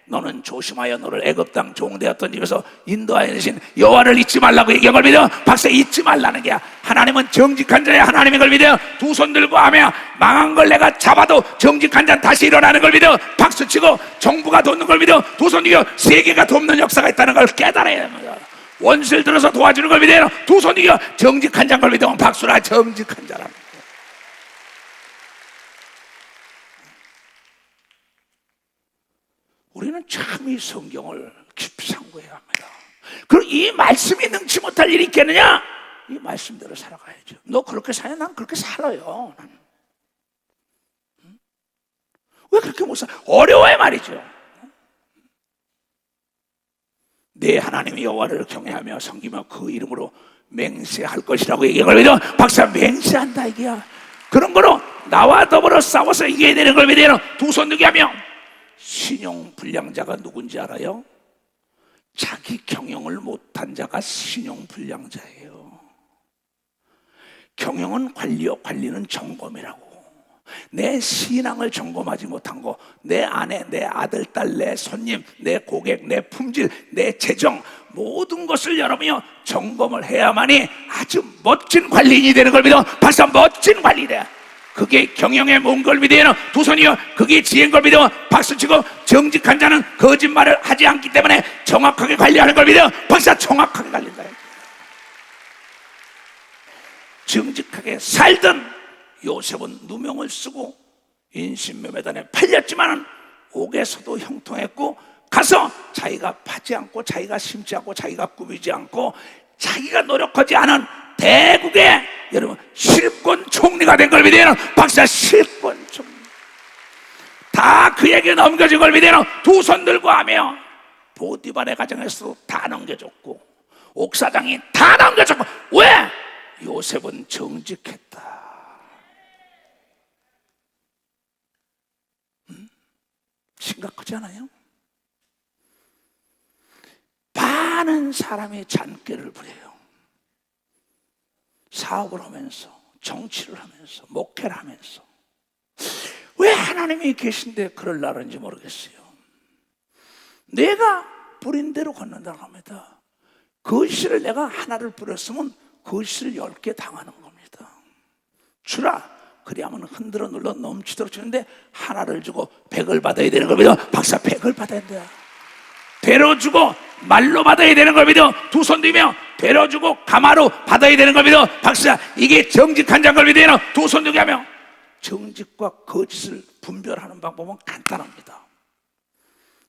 너는 조심하여 너를 애굽 땅 종되었던 집에서 인도하여 내신 여호와를 잊지 말라고 얘기한 걸 믿어. 박사 잊지 말라는 게 하나님은 정직한 자야. 하나님의 걸 믿어요. 두 손 들고 하며 망한 걸 내가 잡아도 정직한 자는 다시 일어나는 걸 믿어. 박수치고 정부가 돕는 걸 믿어. 두 손 들고 세계가 돕는 역사가 있다는 걸 깨달아야 합니다. 원수를 들어서 도와주는 걸 믿어요. 두 손 들고 정직한 자인 걸 믿어. 박수라. 정직한 자랍니다. 우리는 참 이 성경을 깊이 상고해야 합니다. 그리고 이 말씀이 능치 못할 일이 있겠느냐? 이 말씀대로 살아가야죠. 너 그렇게 사냐? 난 그렇게 살아요. 나는. 왜 그렇게 못 살아? 어려워요 말이죠. 내 하나님의 여호와를 경외하며 섬기며 그 이름으로 맹세할 것이라고 얘기하거든요. 박사 맹세한다 이게야. 그런 거로 나와 더불어 싸워서 이겨야 되는 걸 믿어요. 두 손 들게 하며 신용불량자가 누군지 알아요? 자기 경영을 못한 자가 신용불량자예요. 경영은 관리요, 관리는 점검이라고. 내 신앙을 점검하지 못한 거, 내 아내, 내 아들, 딸, 내 손님, 내 고객, 내 품질, 내 재정 모든 것을 여러분이 점검을 해야만이 아주 멋진 관리인이 되는 걸 믿어. 벌써 멋진 관리래. 그게 경영의 몸 걸 믿어요. 두 손이요. 그게 지혜인 걸 믿어. 박수치고 정직한 자는 거짓말을 하지 않기 때문에 정확하게 관리하는 걸 믿어. 벌써 정확하게 관리한다. 정직하게 살던 요셉은 누명을 쓰고 인신매매단에 팔렸지만 옥에서도 형통했고 가서 자기가 파지 않고 자기가 심지 않고 자기가 꾸미지 않고 자기가 노력하지 않은 대국의 여러분 실권 총리가 된 걸 믿어요. 박사 실권 총리 다 그에게 넘겨진 걸 믿어요. 두 손 들고 하며 보디발의 가정에서도 다 넘겨줬고 옥사장이 다 넘겨줬고 왜? 요셉은 정직했다. 심각하지 않아요? 많은 사람이 잔꾀를 부려요. 사업을 하면서 정치를 하면서 목회를 하면서 왜 하나님이 계신데 그럴라는지 모르겠어요. 내가 부린 대로 걷는다고 합니다. 그 씨를 내가 하나를 부렸으면 그 씨를 10개 당하는 겁니다. 주라 그리하면 흔들어 눌러 넘치도록 주는데 하나를 주고 100을 받아야 되는 겁니다. 박사 100을 받아야 돼. 배로 주고 말로 받아야 되는 걸 믿어. 두 손 들며 배로 주고 가마로 받아야 되는 걸 믿어. 박사 이게 정직한 자인 걸 믿어요. 두 손 들게 하며 정직과 거짓을 분별하는 방법은 간단합니다.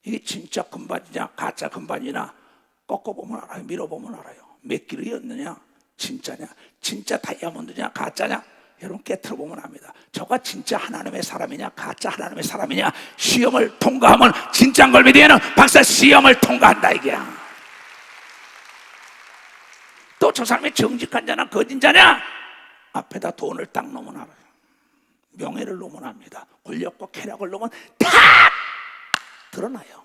이게 진짜 금반이냐 가짜 금반이냐 꺾어보면 알아요. 밀어보면 알아요. 몇 킬로였느냐 진짜냐 진짜 다이아몬드냐 가짜냐 여러분 깨트려보면 압니다. 저가 진짜 하나님의 사람이냐 가짜 하나님의 사람이냐 시험을 통과하면 진짜인 걸 믿어야 박사 시험을 통과한다 이게야. 또 저 사람이 정직한 자냐 거짓 자냐 앞에다 돈을 딱 놓으면 알아요. 명예를 놓으면 압니다. 권력과 쾌락을 놓으면 다 드러나요.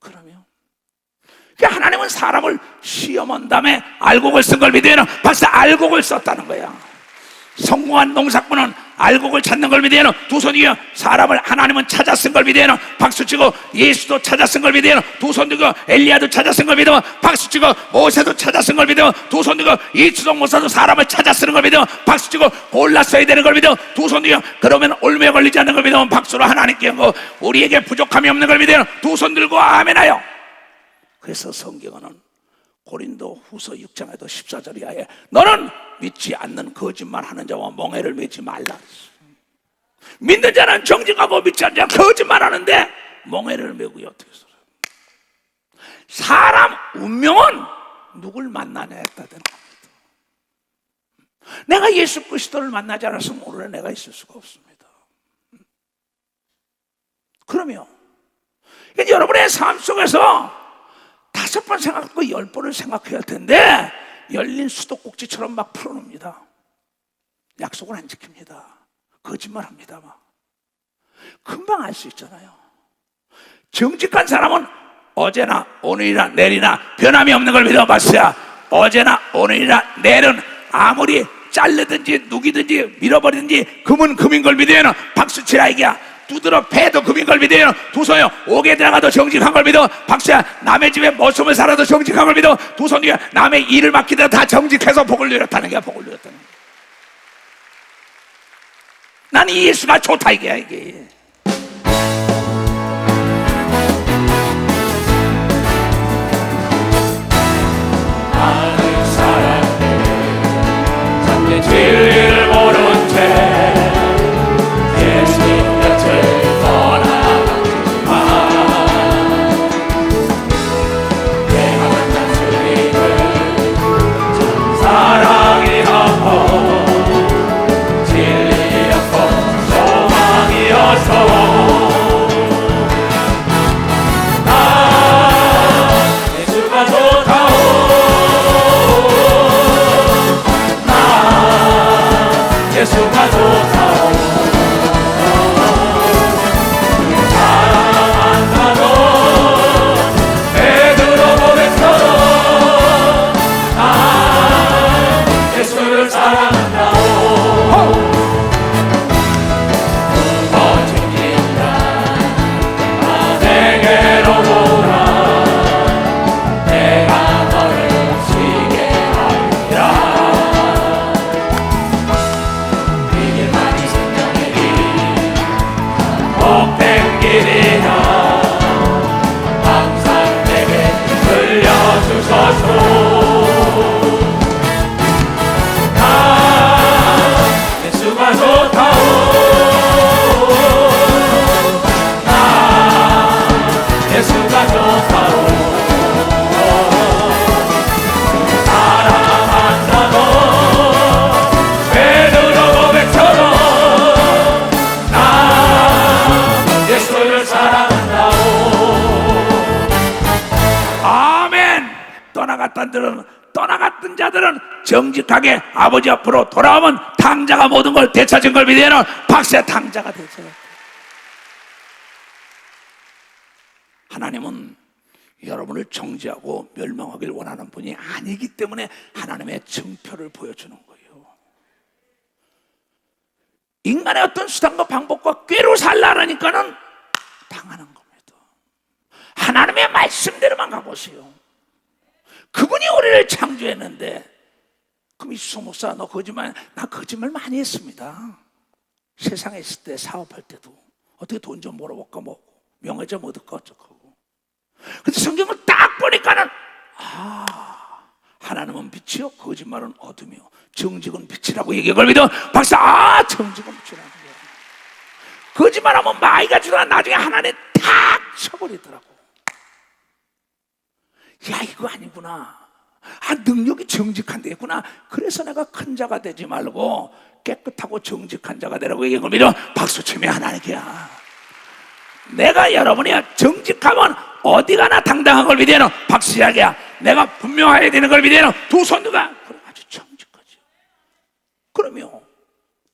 그러면 그러니까 하나님은 사람을 시험한 다음에 알곡을 쓴 걸 믿어요. 박사 알곡을 썼다는 거야. 성공한 농사꾼은 알곡을 찾는 걸 믿어요. 두 손이요. 사람을 하나님은 찾아 쓴 걸 믿어요. 박수치고 예수도 찾아 쓴 걸 믿어요. 두 손 들고 엘리야도 찾아 쓴 걸 믿어. 박수치고 모세도 찾아 쓴 걸 믿어. 두 손 들고 이추동 목사도 사람을 찾아 쓰는 걸 믿어. 박수치고 골라 써야 되는 걸 믿어. 두 손 들고 그러면 올무에 걸리지 않는 걸 믿어. 박수로 하나님께 한 거 우리에게 부족함이 없는 걸 믿어요. 두 손 들고 아멘하여. 그래서 성경은 고린도 후서 6장에도 14절 이하에 너는 믿지 않는 거짓말하는 자와 멍에를 매지 말라. 믿는 자는 정직하고 믿지 않는 자는 거짓말하는데 멍에를 매고요. 어떻게 살아요? 사람 운명은 누굴 만나냐에 따르는 겁니다. 내가 예수 그리스도를 만나지 않았으면 오늘의 내가 있을 수가 없습니다. 그러면 여러분의 삶 속에서 5번 생각하고 10번을 생각해야 할 텐데 열린 수도꼭지처럼 막 풀어놓습니다. 약속을 안 지킵니다. 거짓말합니다. 막 금방 알 수 있잖아요. 정직한 사람은 어제나 오늘이나 내일이나 변함이 없는 걸 믿어봤어야 어제나 오늘이나 내일은 아무리 자르든지 누기든지 밀어버리든지 금은 금인 걸 믿으면 박수치라 이기야. 두드러 패도 금인 걸 믿어요. 두 손이요 옥에 들어가도 정직한 걸 믿어. 박수야. 남의 집에 머슴을 살아도 정직한 걸 믿어. 두 손이요 남의 일을 맡기다 다 정직해서 복을 누렸다는 게 복을 누렸다는 거야. 난 이 예수가 좋다 이게. 많은 사람들이 참된 진리를 모른 채 예수님 곁을 떠나가지만 내가 만난 주님은 참 사랑이었고 진리였고 소망이었어. 예수가 좋다오. 예수가 좋다오. 사랑한다고 베드로 고백처럼 나 예수를 사랑한다오. 더 챙긴다. 나 내게로 오라. 내가 너를 쉬게 하리라. 이길만이 생명의 길 복된 길이라. 항상 내게 들려주소서. 나 예수가 좋다오. 나 예수가 좋다오. 사랑한다고 베드로 고백처럼 나 예수를 사랑한다오. 아멘. 떠나갔던 자들은 정직하게 아버지 앞으로 돌아오면 탕자가 모든 걸 되찾은 걸 믿으면 박새 탕자가 되죠. 하나님은 여러분을 정죄하고 멸망하길 원하는 분이 아니기 때문에 하나님의 증표를 보여주는 거예요. 인간의 어떤 수단과 방법과 꾀로 살라라니까는 당하는 겁니다. 하나님의 말씀대로만 가보세요. 그분이 우리를 창조했는데. 그럼 이수 목사 너 거짓말. 나 거짓말 많이 했습니다. 세상에 있을 때 사업할 때도 어떻게 돈 좀 벌어볼까 뭐 명예 좀 얻을까 어쩌고. 근데 성경을 딱 보니까는 하나님은 빛이요 거짓말은 어둠이요 정직은 빛이라고 얘기한 걸 믿어. 박사 정직은 빛이라고. 거짓말하면 마이가 주다가 나중에 하나님 탁 쳐버리더라고. 야 이거 아니구나. 능력이 정직한 데구나. 그래서 내가 큰 자가 되지 말고 깨끗하고 정직한 자가 되라고 얘기한 걸 믿어. 박수 치며 하나님이야. 내가 여러분이야 정직하면 어디 가나 당당한 걸 믿어요. 박수 이야기야. 내가 분명해야 되는 걸 믿어요. 두 손 누가 그럼 아주 정직하죠. 그러면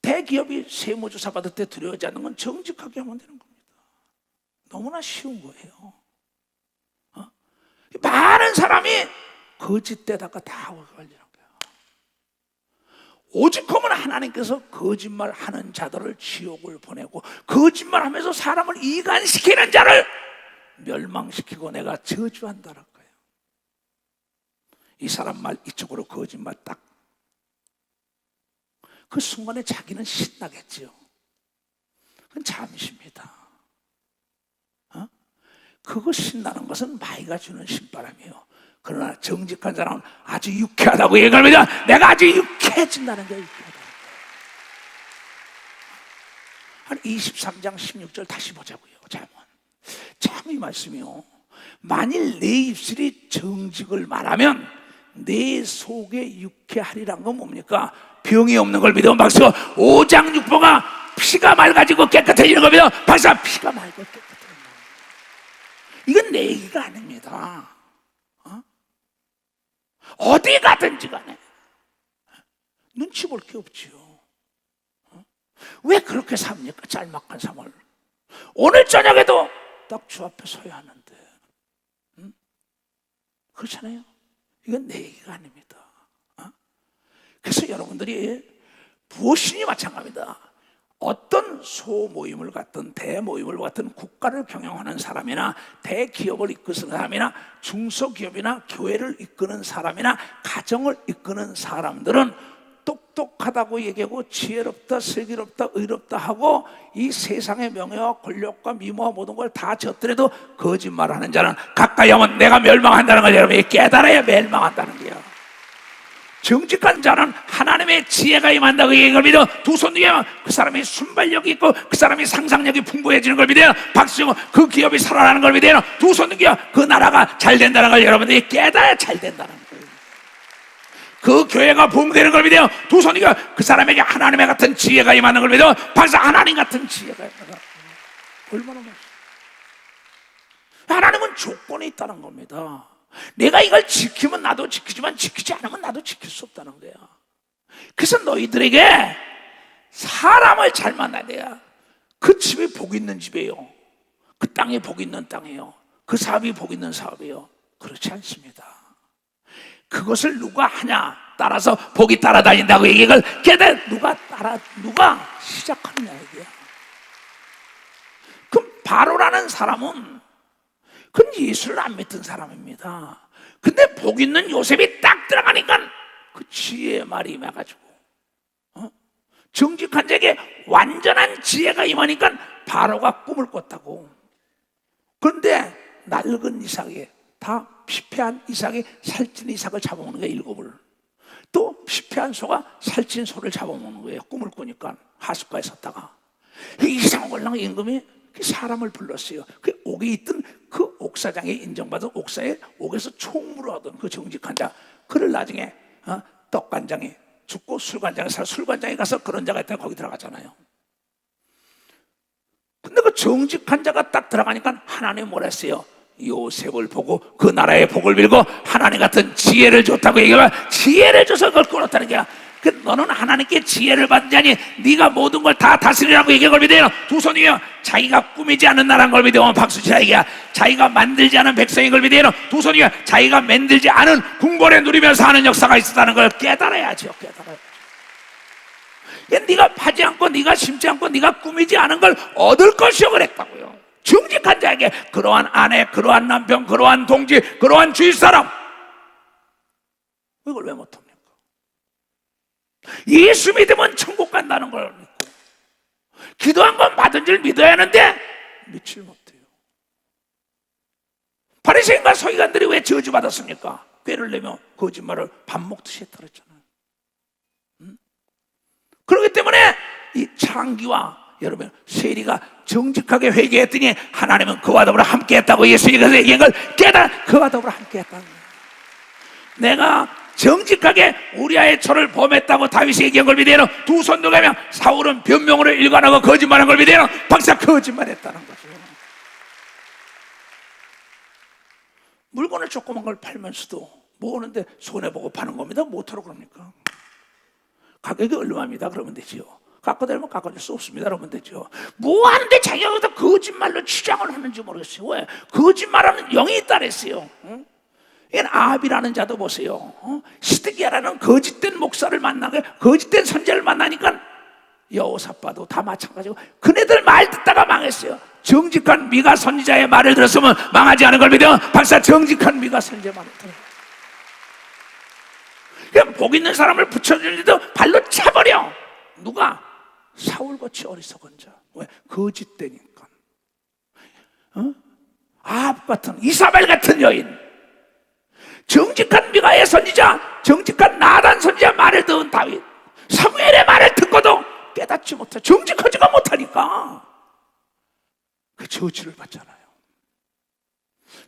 대기업이 세무조사 받을 때 두려워하지 않는 건 정직하게 하면 되는 겁니다. 너무나 쉬운 거예요. 많은 사람이 거짓되다가 다 걸리는 거야. 오직하면 하나님께서 거짓말하는 자들을 지옥을 보내고 거짓말하면서 사람을 이간시키는 자를 멸망시키고 내가 저주한다는 거예요. 이 사람 말 이쪽으로 거짓말 딱. 그 순간에 자기는 신나겠지요. 그건 잠시입니다. 그거 신나는 것은 마이가 주는 신바람이에요. 그러나 정직한 사람은 아주 유쾌하다고 얘기합니다. 내가 아주 유쾌해진다는 게 유쾌하다. 한 23장 16절 다시 보자고요. 참 이 말씀이요. 만일 내 입술이 정직을 말하면 내 속에 유쾌하리란 건 뭡니까? 병이 없는 걸 믿으면 박수. 오장육부가 피가 맑아지고 깨끗해지는 걸 믿으면 박수. 피가 맑고 깨끗해지는 거. 이건 내 얘기가 아닙니다. 어디 가든지 간에 눈치 볼 게 없지요. 왜 그렇게 삽니까? 짤막한 삶을. 오늘 저녁에도 딱 주 앞에 서야 하는데, 그렇잖아요. 이건 내 얘기가 아닙니다. 그래서 여러분들이 무엇이니 마찬가지입니다. 어떤 소모임을 갖든 대모임을 갖든 국가를 경영하는 사람이나 대기업을 이끄는 사람이나 중소기업이나 교회를 이끄는 사람이나 가정을 이끄는 사람들은 똑똑하다고 얘기하고 지혜롭다, 슬기롭다, 의롭다 하고 이 세상의 명예와 권력과 미모와 모든 걸 다 졌더라도 거짓말하는 자는 가까이 하면 내가 멸망한다는 걸 여러분이 깨달아야 멸망한다는 거야. 정직한 자는 하나님의 지혜가 임한다고 얘기를 믿어 두 손 들게 하면 그 사람이 순발력이 있고 그 사람이 상상력이 풍부해지는 걸 믿어요. 박수치고 그 기업이 살아나는 걸 믿어요. 두 손 들게 그 나라가 잘 된다는 걸 여러분들이 깨달아야 잘 된다는 거예요. 그 교회가 부흥되는 걸 믿어요. 두 손 들게 그 사람에게 하나님의 같은 지혜가 임하는 걸 믿어 박수. 하나님 같은 지혜가 임하는 얼마나 멋있어요. 하나님은 조건이 있다는 겁니다. 내가 이걸 지키면 나도 지키지만 지키지 않으면 나도 지킬 수 없다는 거야. 그래서 너희들에게 사람을 잘 만나야 돼요. 그 집이 복 있는 집이에요. 그 땅이 복 있는 땅이에요. 그 사업이 복 있는 사업이에요. 그렇지 않습니다. 그것을 누가 하냐 따라서 복이 따라다닌다고 얘기를 깨달 누가 시작하느냐 얘기야. 그럼 바로라는 사람은 그건 예수를 안 믿던 사람입니다. 근데 복 있는 요셉이 딱 들어가니까 그 지혜의 말이 임해가지고 정직한 자에게 완전한 지혜가 임하니까 바로가 꿈을 꿨다고. 그런데 낡은 이삭이 다 피폐한 이삭이 살찐 이삭을 잡아먹는 거예요. 7을. 또 피폐한 소가 살찐 소를 잡아먹는 거예요. 꿈을 꾸니까 하숫가에 섰다가 이상한 임금이 사람을 불렀어요. 그 옥에 있던 그 옥사장에 인정받은 옥사에 옥에서 총무를 하던 그 정직한 자, 그를 나중에 떡간장에 죽고 술간장에 가서 그런 자가 있다가 거기 들어가잖아요. 근데 그 정직한 자가 딱 들어가니까 하나님이 뭐라 했어요? 요셉을 보고 그 나라의 복을 빌고 하나님 같은 지혜를 줬다고 얘기하면 지혜를 줘서 그걸 끌었다는 거야. 너는 하나님께 지혜를 받은 자니 네가 모든 걸 다 다스리라고 얘기한 걸 믿어요. 두 손이요. 자기가 꾸미지 않은 나라인 걸 믿어요. 박수치라 얘기야. 자기가 만들지 않은 백성인 걸 믿어요. 두 손이요. 자기가 만들지 않은 궁궐에 누리면서 하는 역사가 있었다는 걸 깨달아야죠. 깨달아요. 네가 파지 않고 네가 심지 않고 네가 꾸미지 않은 걸 얻을 것이요 그랬다고요. 정직한 자에게 그러한 아내, 그러한 남편, 그러한 동지, 그러한 주위 사람, 이걸 왜 못합니까? 예수 믿으면 천국 간다는 걸 믿고 기도한 건 받은 줄 믿어야 하는데 믿질 못해요. 바리새인과 서기관들이 왜 저주받았습니까? 꾀를 내며 거짓말을 밥 먹듯이 했다 그랬잖아요. 그렇기 때문에 이 창기와 여러분 세리가 정직하게 회개했더니 하나님은 그와 더불어 함께했다고 예수님께서 얘기한 걸 깨달아 그와 더불어 함께했다는 거예요. 내가 정직하게 우리아의 초를 범했다고 다윗이 얘기한 걸 믿어요. 두 손 들어가며 사울은 변명으로 일관하고 거짓말한 걸 믿어요. 박사 거짓말했다는 거죠. 물건을 조그만 걸 팔면서도 모으는데 손해보고 파는 겁니다. 못하러 그럽니까? 가격이 얼마입니다. 그러면 되지요. 깎아달면 깎아줄 수 없습니다. 그러면 되죠. 뭐 하는데 자기가 여기다 거짓말로 주장을 하는지 모르겠어요. 왜? 거짓말하는 영이 있다 그랬어요. 응? 이건 아합이라는 자도 보세요. 시드기야라는 거짓된 목사를 만나게 거짓된 선지자를 만나니까 여호사밧도 다 마찬가지고 그네들 말 듣다가 망했어요. 정직한 미가 선지자의 말을 들었으면 망하지 않은 걸 믿어. 박사 정직한 미가 선지자의 말을 들어. 그냥 복 있는 사람을 붙여주는데도 발로 차버려. 누가? 사울같이 어리석은 자. 왜? 거짓되니까. 아합 같은 이사벨 같은 여인, 정직한 미가의 선지자, 정직한 나단 선지자 말을 듣은 다윗, 사무엘의 말을 듣고도 깨닫지 못해 정직하지가 못하니까 그 저주를 받잖아요.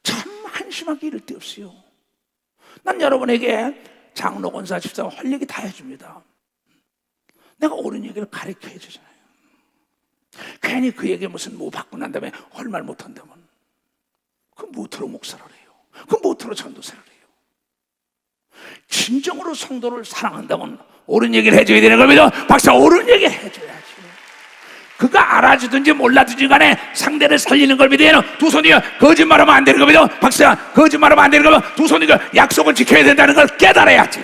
참 한심하게 이럴 데 없어요. 난 여러분에게 장로, 권사, 집사 할 얘기 다 해줍니다. 내가 옳은 얘기를 가르쳐 해주잖아요. 괜히 그 얘기 무슨 뭐 받고 난 다음에 할 말 못한다면 그 무엇으로 목사를 해요? 그 무엇으로 전도사를 해요? 진정으로 성도를 사랑한다면 옳은 얘기를 해줘야 되는 겁니다. 박사, 옳은 얘기 해줘야지. 그가 알아주든지 몰라주든지 간에 상대를 살리는 걸 믿어야 두 손이 거짓말하면 안 되는 겁니다. 박사, 거짓말하면 안 되는 겁니다. 두 손이 약속을 지켜야 된다는 걸 깨달아야지.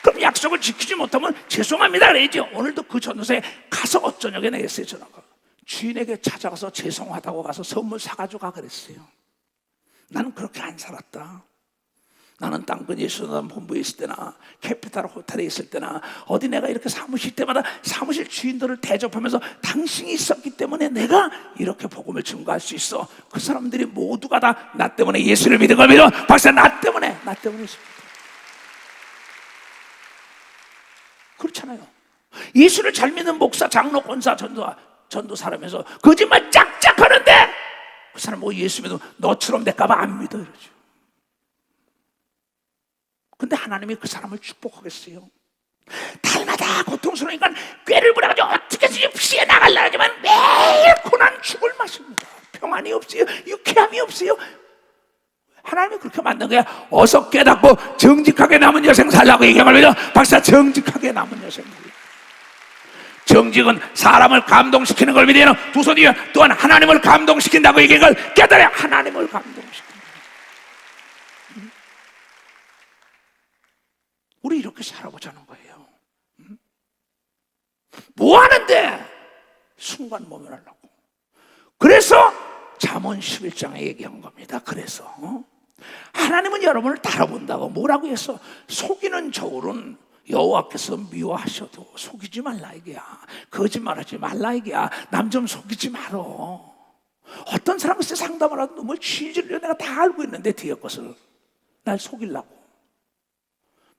그럼 약속을 지키지 못하면 죄송합니다 그래야죠. 오늘도 그 전도사에 가서 어쩌냐고 내겠어요. 전화가 주인에게 찾아가서 죄송하다고 가서 선물 사가지고 가 그랬어요. 나는 그렇게 안 살았다. 나는 땅끝 예수단 본부에 있을 때나 캐피탈 호텔에 있을 때나 어디 내가 이렇게 사무실 때마다 사무실 주인들을 대접하면서 당신이 있었기 때문에 내가 이렇게 복음을 증거할 수 있어. 그 사람들이 모두가 다 나 때문에 예수를 믿은 걸 믿어. 박사, 나 때문에 있습니다. 그렇잖아요. 예수를 잘 믿는 목사, 장로, 권사, 전도사라면서 거짓말 짝짝 하는데 그 사람 뭐 예수 믿으면 너처럼 될까봐 안 믿어 이러죠. 근데 하나님이 그 사람을 축복하겠어요. 달마다 고통스러우니까 꾀를 부려가지고 어떻게든지 피해 나가려고 하지만 매일 고난 죽을 맛입니다. 평안이 없어요. 유쾌함이 없어요. 하나님이 그렇게 만든 거야. 어서 깨닫고 정직하게 남은 여생 살라고 얘기한 겁니다. 박사, 정직하게 남은 여생 살라고. 정직은 사람을 감동시키는 걸 믿어요. 두 손이 또한 하나님을 감동시킨다고 얘기한 걸 깨달아야 하나님을 감동시킨다. 우리 이렇게 살아보자는 거예요. 뭐 하는데? 순간 모면하려고. 그래서 잠언 11장에 얘기한 겁니다. 그래서 하나님은 여러분을 따라본다고 뭐라고 했어? 속이는 저울은 여호와께서 미워하셔도 속이지 말라 이게야. 거짓말하지 말라 이게야. 남 좀 속이지 말어. 어떤 사람은 상담을 하도 놈을 취지를 내가 다 알고 있는데 뒤에 것을 날 속이려고.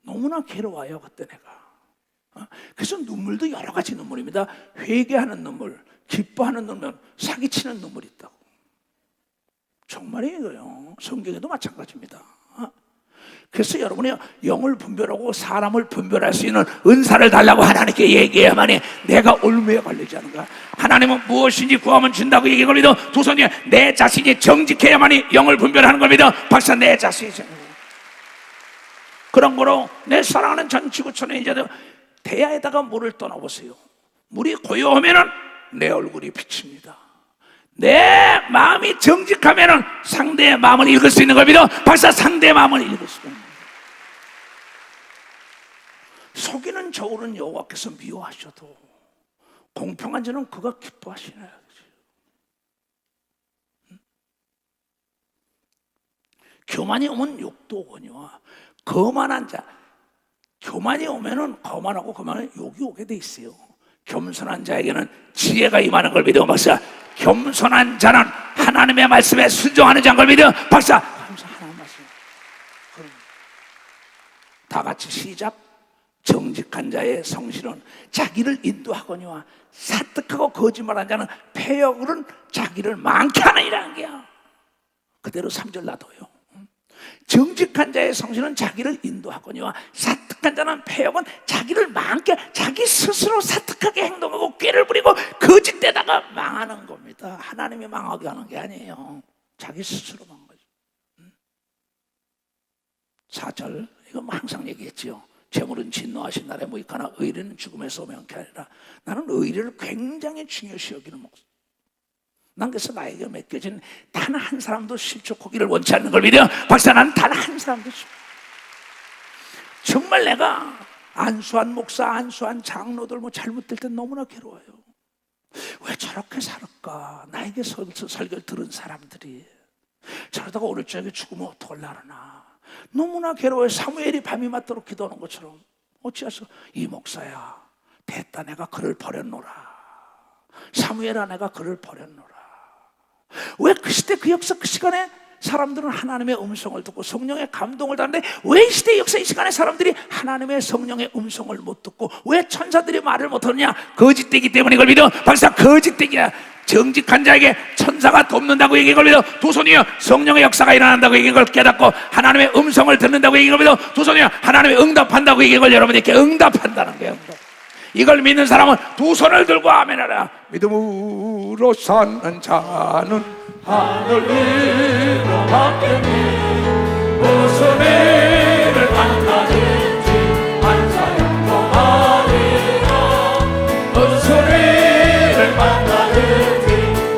너무나 괴로워요 그때 내가. 그래서 눈물도 여러 가지 눈물입니다. 회개하는 눈물, 기뻐하는 눈물, 사기치는 눈물이 있다고. 정말이에요 이거요. 성경에도 마찬가지입니다. 그래서 여러분이 영을 분별하고 사람을 분별할 수 있는 은사를 달라고 하나님께 얘기해야만이 내가 올무에 걸리지 않은가. 하나님은 무엇인지 구하면 준다고 얘기한 겁니다. 두 손이 내 자신이 정직해야만이 영을 분별하는 겁니다. 박사, 내 자신이 정직. 그런 거로 내 사랑하는 전 지구촌의 인자들 대야에다가 물을 떠나보세요. 물이 고요하면은 내 얼굴이 비칩니다. 내 마음이 정직하면은 상대의 마음을 읽을 수 있는 겁니다. 박사, 상대의 마음을 읽을 수 있는 겁니다. 속이는 저울은 여호와께서 미워하셔도 공평한 자는 그가 기뻐하시나요? 교만이 오면 욕도 오거니와 거만한 자, 교만이 오면은 거만하고 거만은 욕이 오게 돼 있어요. 겸손한 자에게는 지혜가 임하는 걸 믿어. 박사, 겸손한 자는 하나님의 말씀에 순종하는 자인 걸 믿어. 박사, 하나님 말씀. 다 같이 시작. 정직한 자의 성실은 자기를 인도하거니와 사특하고 거짓말한 자는 패역으로는 자기를 많게 하느니라는 게야. 그대로 3절 놔둬요. 정직한 자의 성실은 자기를 인도하거니와 사특한 자는 패역은 자기를 많게, 자기 스스로 사특하게 행동하고 꾀를 부리고 거짓되다가 망하는 겁니다. 하나님이 망하게 하는 게 아니에요. 자기 스스로 망한 거죠. 4절, 이거 항상 얘기했지요. 재물은 진노하신 날에 무익하나 의리는 죽음에서 명케 하리라. 나는 의리를 굉장히 중요시 여기는 목사. 난 그래서 나에게 맡겨진 단 한 사람도 실족하기를 원치 않는 걸 믿어. 박사, 나는 단 한 사람도 정말 내가 안수한 목사, 안수한 장로들 뭐 잘못될 땐 너무나 괴로워요. 왜 저렇게 살을까? 나에게 설교를 들은 사람들이 저러다가 오늘 저녁에 죽으면 어떡하려나. 너무나 괴로워요. 사무엘이 밤이 맞도록 기도하는 것처럼. 어찌해서 이 목사야, 됐다, 내가 그를 버렸노라. 사무엘아, 내가 그를 버렸노라. 왜 그 시대 그 역사 그 시간에 사람들은 하나님의 음성을 듣고 성령의 감동을 받는데 왜 이 시대 역사 이 시간에 사람들이 하나님의 성령의 음성을 못 듣고 왜 천사들이 말을 못하느냐? 거짓되기 때문에 이걸 믿어. 박사, 거짓되기야. 정직한 자에게 천사가 돕는다고 얘기한 걸 믿어 두 손이여 성령의 역사가 일어난다고 얘기한 걸 깨닫고 하나님의 음성을 듣는다고 얘기한 걸 믿어 두 손이여 하나님의 응답한다고 얘기한 걸 여러분에게 응답한다는 거예요. 이걸 믿는 사람은 두 손을 들고 아멘하라. 믿음으로 사는 자는 하늘 위로 받겠니 무슨 일을 만나든지 만사형통하리라 무슨 일을 만나든지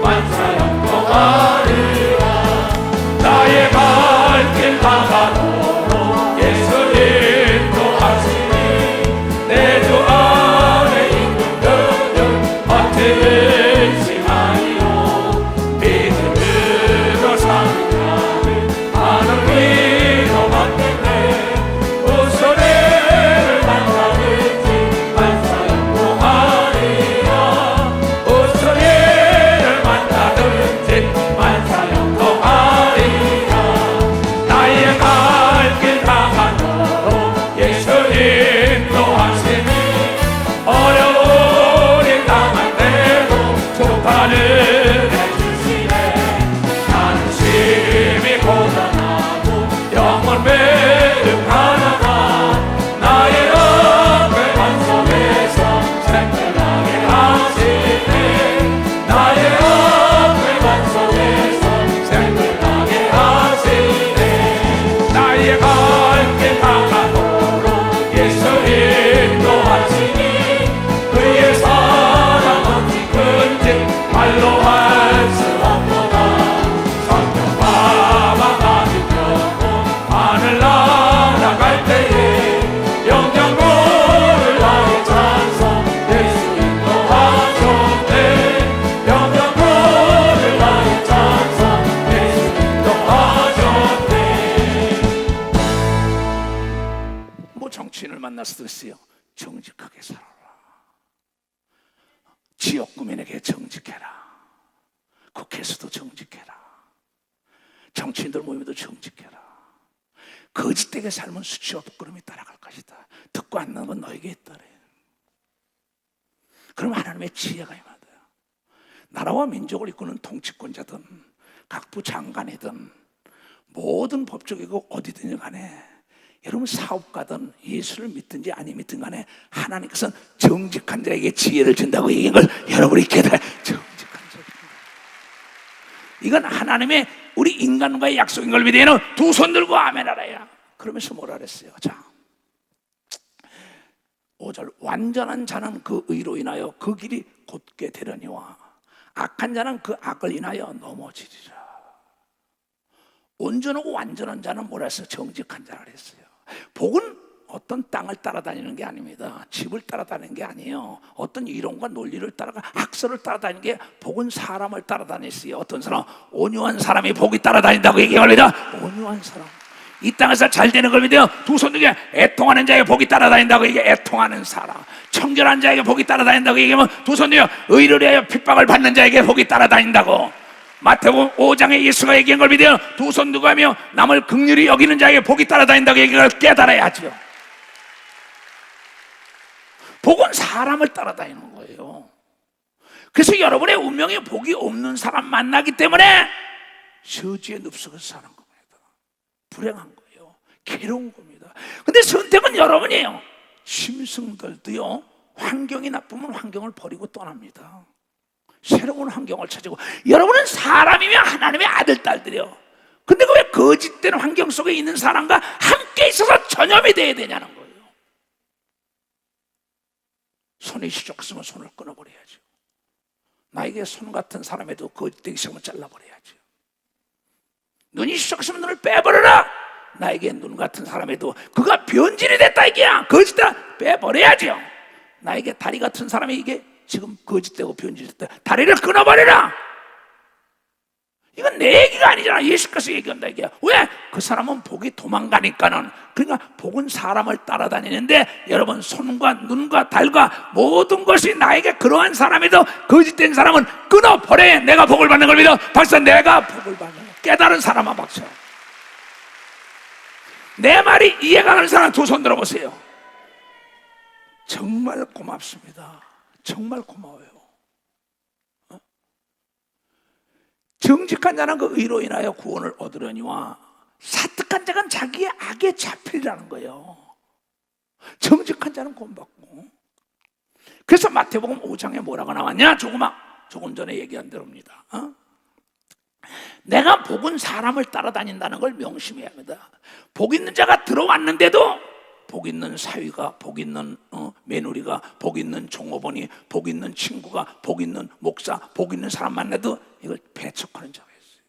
만사형통하리라 나의 발길 다가도록 예수 인도하시니 내 주 안에 있는 그들 어찌 의심하리요 믿음으로 사는 자는 하늘 위로 받겠네 무슨 일을 만나든지 만사형통하리라 무슨 일을 만나든지 만사형통하리라 나의 갈길 다가도록 예수 인도하시니 어려운 일 당한데도 조파를 해주시네 나는 심히 고단하고 영원 매우 가난한 나의 어깨 반석에서 생각나게 하시네 나의 어깨 반석에서 생각나게 하시네 나의 갈길 다가도록 예수 인도하시니 그의 사랑 어찌 큰지 말로 할 수 없도다 성령 바바 가진 영혼 하늘나라 갈 때에 영광을 나의 찬송 예수 인도하셨네 영광을 나의 찬송 예수 인도하셨네 뭐 정치인을 만났을 때 쓰요 정직하게 살아라. 지역구민에게 정직해라. 국회에서도 정직해라. 정치인들 모임에도 정직해라. 거짓되게 삶은 수치와 부끄러움이 따라갈 것이다. 듣고 안 나는 건 너에게 있다래. 그럼 하나님의 지혜가 임하다. 나라와 민족을 이끄는 통치권자든 각부 장관이든 모든 법적이고 어디든지 간에 여러분 사업가든 예수를 믿든지 아니 믿든 간에 하나님께서는 정직한 자에게 지혜를 준다고 얘기한 걸 여러분이 깨달아야 정직한 자입니다. 이건 하나님의 우리 인간과의 약속인 걸 믿으면 두 손 들고 아멘 하라야. 그러면서 뭐라 그랬어요? 자, 5절 완전한 자는 그 의로 인하여 그 길이 곧게 되려니와 악한 자는 그 악을 인하여 넘어지리라. 온전하고 완전한 자는 뭐라 했어요? 정직한 자라 그랬어요. 복은 어떤 땅을 따라다니는 게 아닙니다. 집을 따라다니는 게 아니에요. 어떤 이론과 논리를 따라가 학설을 따라다니는 게 복은 사람을 따라다녔어요. 어떤 사람 온유한 사람이 복이 따라다닌다고 얘기합니다. 온유한 사람 이 땅에서 잘 되는 걸 믿어요. 두 손 들게 애통하는 자에게 복이 따라다닌다고 얘기해. 애통하는 사람 청결한 자에게 복이 따라다닌다고 얘기하면 두 손 들게 의를 위하여 핍박을 받는 자에게 복이 따라다닌다고. 마태복음 5장에 예수가 얘기한 걸 믿어요. 두 손 들고 하며 남을 긍휼히 여기는 자에게 복이 따라다닌다고 얘기를 깨달아야죠. 복은 사람을 따라다니는 거예요. 그래서 여러분의 운명에 복이 없는 사람 만나기 때문에 저주의 늪속에서 사는 겁니다. 불행한 거예요. 괴로운 겁니다. 근데 선택은 여러분이에요. 짐승들도요 환경이 나쁘면 환경을 버리고 떠납니다. 새로운 환경을 찾고. 여러분은 사람이면 하나님의 아들 딸들이요. 근데 왜 거짓된 환경 속에 있는 사람과 함께 있어서 전염이 돼야 되냐는 거예요. 손이 시족했으면 손을 끊어버려야죠. 나에게 손 같은 사람에도 거짓되기 시작하면 잘라버려야죠. 눈이 시족했으면 눈을 빼버려라. 나에게 눈 같은 사람에도 그가 변질이 됐다 이게야. 거짓다 빼버려야죠. 나에게 다리 같은 사람이 이게 지금 거짓되고 변질됐다. 다리를 끊어버려라. 이건 내 얘기가 아니잖아. 예수께서 얘기한다 이게. 왜? 그 사람은 복이 도망가니까는. 그러니까 복은 사람을 따라다니는데 여러분 손과 눈과 달과 모든 것이 나에게 그러한 사람에도 거짓된 사람은 끊어버려. 내가 복을 받는 걸 믿어. 박사 내가 복을 받는 걸 깨달은 사람아 박사. 내 말이 이해가 가는 사람 두 손 들어보세요. 정말 고맙습니다. 정말 고마워요. 정직한 자는 그 의로 인하여 구원을 얻으려니와 사특한 자는 자기의 악에 잡히리라는 거예요. 정직한 자는 구원받고. 그래서 마태복음 5장에 뭐라고 나왔냐? 조금 전에 얘기한 대로입니다. 내가 복은 사람을 따라다닌다는 걸 명심해야 합니다. 복 있는 자가 들어왔는데도 복 있는 사위가, 복 있는 며느리가, 복 있는 종업원이, 복 있는 친구가, 복 있는 목사, 복 있는 사람 만나도 이걸 배척하는 자가 있어요.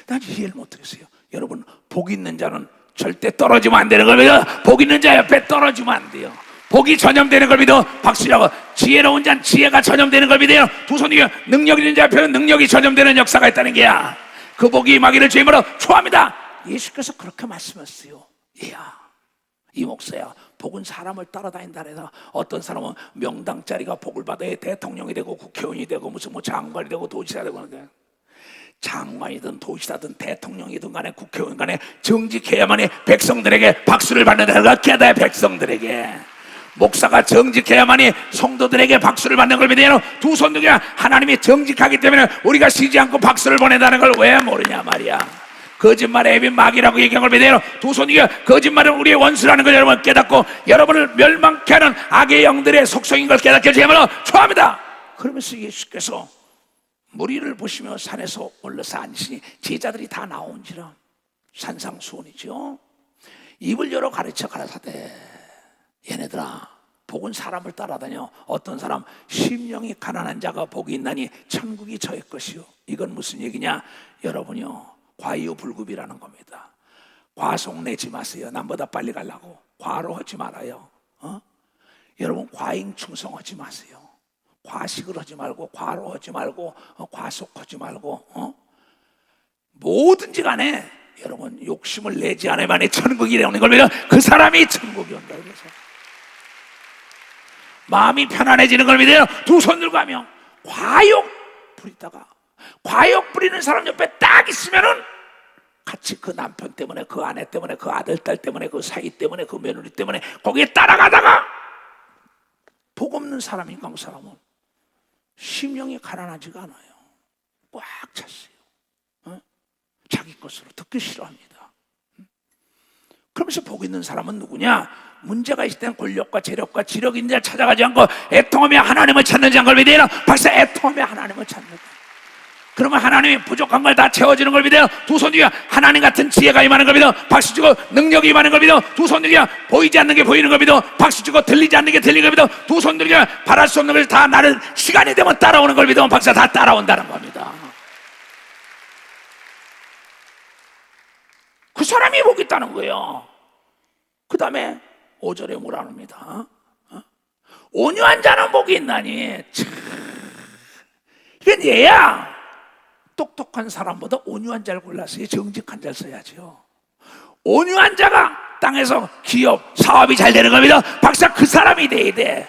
난 이해를 못하겠어요. 여러분, 복 있는 자는 절대 떨어지면 안 되는 겁니다. 복 있는 자 옆에 떨어지면 안 돼요. 복이 전염되는 걸 믿어 박수라고. 지혜로운 자는 지혜가 전염되는 걸 믿어요. 두 손 위에 능력 있는 자 옆에는 능력이 전염되는 역사가 있다는 게야. 그 복이 임하기를 주님으로 초합니다. 예수께서 그렇게 말씀하셨어요. 얘야, 이 목사야, 복은 사람을 따라다닌다 해서 어떤 사람은 명당짜리가 복을 받아야 대통령이 되고 국회의원이 되고 무슨 뭐 장관이 되고 도지사 되고 하는데, 장관이든 도지사든 대통령이든 간에 국회의원 간에 정직해야만이 백성들에게 박수를 받는다는 걸 깨달아야. 백성들에게 목사가 정직해야만이 성도들에게 박수를 받는 걸 믿어요. 두 손 들고 하나님이 정직하기 때문에 우리가 쉬지 않고 박수를 보낸다는 걸 왜 모르냐 말이야. 거짓말의 애비 마귀라고 얘기한 걸 믿어요. 두 손 들고 거짓말은 우리의 원수라는 걸 여러분 깨닫고 여러분을 멸망케 하는 악의 영들의 속성인 걸 깨닫게 해주야말로 초합니다. 그러면서 예수께서 무리를 보시며 산에서 올라서 앉으시니 제자들이 다 나온지라. 산상수훈이죠. 입을 열어 가르쳐 가라사대, 얘네들아, 복은 사람을 따라다녀. 어떤 사람 심령이 가난한 자가 복이 있나니 천국이 저의 것이요. 이건 무슨 얘기냐? 여러분요, 과유불급이라는 겁니다. 과속 내지 마세요. 남보다 빨리 가려고 과로 하지 말아요. 여러분, 과잉 충성하지 마세요. 과식을 하지 말고, 과로 하지 말고, 과속하지 말고, 뭐든지 간에 여러분 욕심을 내지 않으면 천국이 되는 걸 믿어. 그 사람이 천국이 온다. 그래서 마음이 편안해지는 걸 믿어요. 두 손 들고 하며 과욕 부리다가, 과욕 부리는 사람 옆에 딱 있으면은 같이 그 남편 때문에, 그 아내 때문에, 그 아들, 딸 때문에, 그 사위 때문에, 그 며느리 때문에 거기에 따라가다가 복 없는 사람이니까 그 사람은 심령이 가난하지가 않아요. 꽉 찼어요. 자기 것으로 듣기 싫어합니다. 그러면서 복 있는 사람은 누구냐? 문제가 있을 땐 권력과 재력과 지력 있는 자 찾아가지 않고 애통하며 하나님을 찾는 자인 걸 믿어요. 박사, 애통하며 하나님을 찾는 자. 그러면 하나님이 부족한 걸 다 채워주는 걸 믿어요. 두 손 위에 하나님 같은 지혜가 임하는 걸 믿어 박수 치고, 능력이 임하는 걸 믿어 두 손 위에 보이지 않는 게 보이는 걸 믿어 박수 치고, 들리지 않는 게 들리는 걸 믿어 두 손 들고 바랄 수 없는 걸 다 나를 시간이 되면 따라오는 걸 믿어 박사, 다 따라온다는 겁니다. 그 사람이 복이 있다는 거예요. 그 다음에 5절에 뭐라 합니다. 온유한 자는 복이 있나니. 이건 얘야. 똑똑한 사람보다 온유한 자를 골랐어요. 정직한 자를 써야죠. 온유한 자가 땅에서 기업, 사업이 잘 되는 겁니다. 박사, 그 사람이 돼야 돼.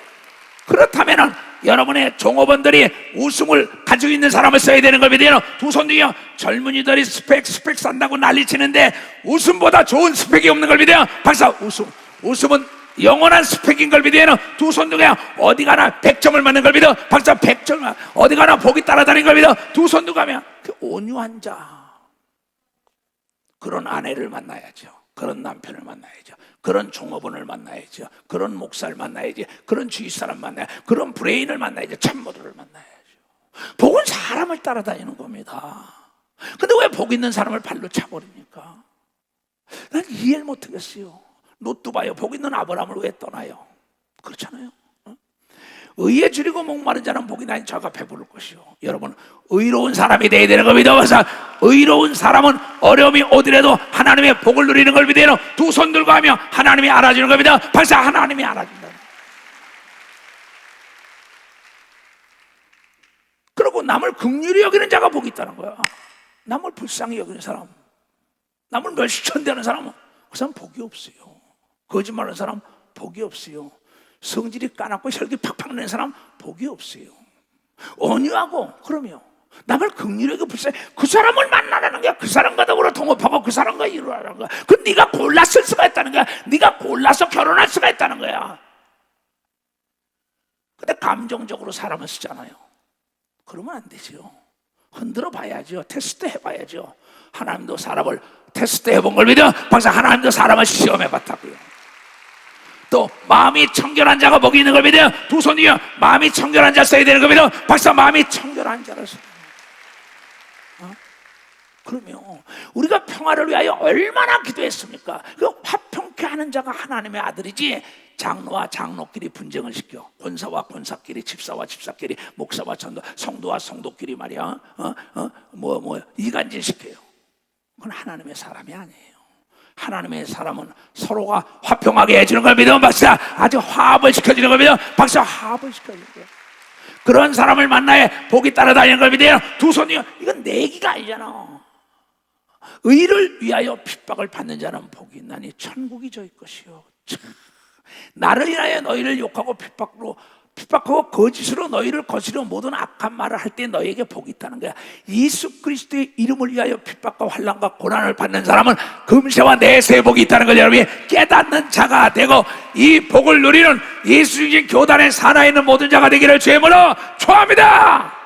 그렇다면 여러분의 종업원들이 웃음을 가지고 있는 사람을 써야 되는 겁니다. 두 손 뒤에 젊은이들이 스펙 산다고 난리치는데 웃음보다 좋은 스펙이 없는 걸 믿어요. 박사, 웃음은 영원한 스펙인 걸 믿어요. 두 손 등에 어디 가나 100점을 맞는 걸 믿어 박사, 100점 어디 가나 복이 따라다니는 걸 믿어. 두 손 등 가면 그 온유한 자, 그런 아내를 만나야죠. 그런 남편을 만나야죠. 그런 종업원을 만나야죠. 그런 목사를 만나야지. 그런 주위 사람 만나야죠. 그런 브레인을 만나야죠. 참모들을 만나야죠. 복은 사람을 따라다니는 겁니다. 근데 왜 복 있는 사람을 발로 차버립니까? 난 이해를 못하겠어요. 로또 봐요. 복 있는 아브라함을 왜 떠나요? 그렇잖아요. 의에 줄이고 목마른 자는 복이 나니 저가 배부를 것이요. 여러분, 의로운 사람이 돼야 되는 걸 믿어봐서, 의로운 사람은 어려움이 오더라도 하나님의 복을 누리는 걸 믿어요. 두 손 들고 하며 하나님이 알아주는 걸 믿어. 벌써 하나님이 알아준다. 그리고 남을 긍휼히 여기는 자가 복이 있다는 거야. 남을 불쌍히 여기는 사람, 남을 멸시천대하는 사람은 그 사람 복이 없어요. 거짓말하는 사람 복이 없어요. 성질이 까맣고 혈기 팍팍 내는 사람 복이 없어요. 온유하고, 그러면 남을 긍휼하게 불쌍해, 그 사람을 만나라는 거야. 그 사람과 더불어 동업하고 그 사람과 이루라는 거야. 그 네가 골랐을 수가 있다는 거야. 네가 골라서 결혼할 수가 있다는 거야. 근데 감정적으로 사람을 쓰잖아요. 그러면 안 되죠. 흔들어 봐야죠. 테스트 해봐야죠. 하나님도 사람을 테스트 해본 걸 믿어 박사 하나님도 사람을 시험해 봤다고요. 또 마음이 청결한 자가 복이 있는 걸 믿어요. 두 손 위에 마음이 청결한 자 써야 되는 걸 믿어 박사 마음이 청결한 자를 써요. 그러면 우리가 평화를 위하여 얼마나 기도했습니까? 그 화평케 하는 자가 하나님의 아들이지 장로와 장로끼리 분쟁을 시켜 권사와 권사끼리 집사와 집사끼리 목사와 전도 성도와 성도끼리 말이야 이간질 시켜요. 그건 하나님의 사람이 아니에요. 하나님의 사람은 서로가 화평하게 해주는 걸 믿으면 박사 아주 화합을 시켜주는 걸 믿으면 박사 화합을 시켜주는 거예요. 그런 사람을 만나야 복이 따라다니는 걸 믿어요. 두 손이 이건 내기가 아니잖아. 의를 위하여 핍박을 받는 자는 복이 있나니 천국이 저희 것이요. 나를 인하여 너희를 욕하고 핍박하고 거짓으로 너희를 거스려 모든 악한 말을 할 때 너희에게 복이 있다는 거야. 예수 그리스도의 이름을 위하여 핍박과 환난과 고난을 받는 사람은 금세와 내세의 복이 있다는 걸 여러분이 깨닫는 자가 되고 이 복을 누리는 예수 중심 교단의 산하에 있는 모든 자가 되기를 주의 이름으로 축원합니다.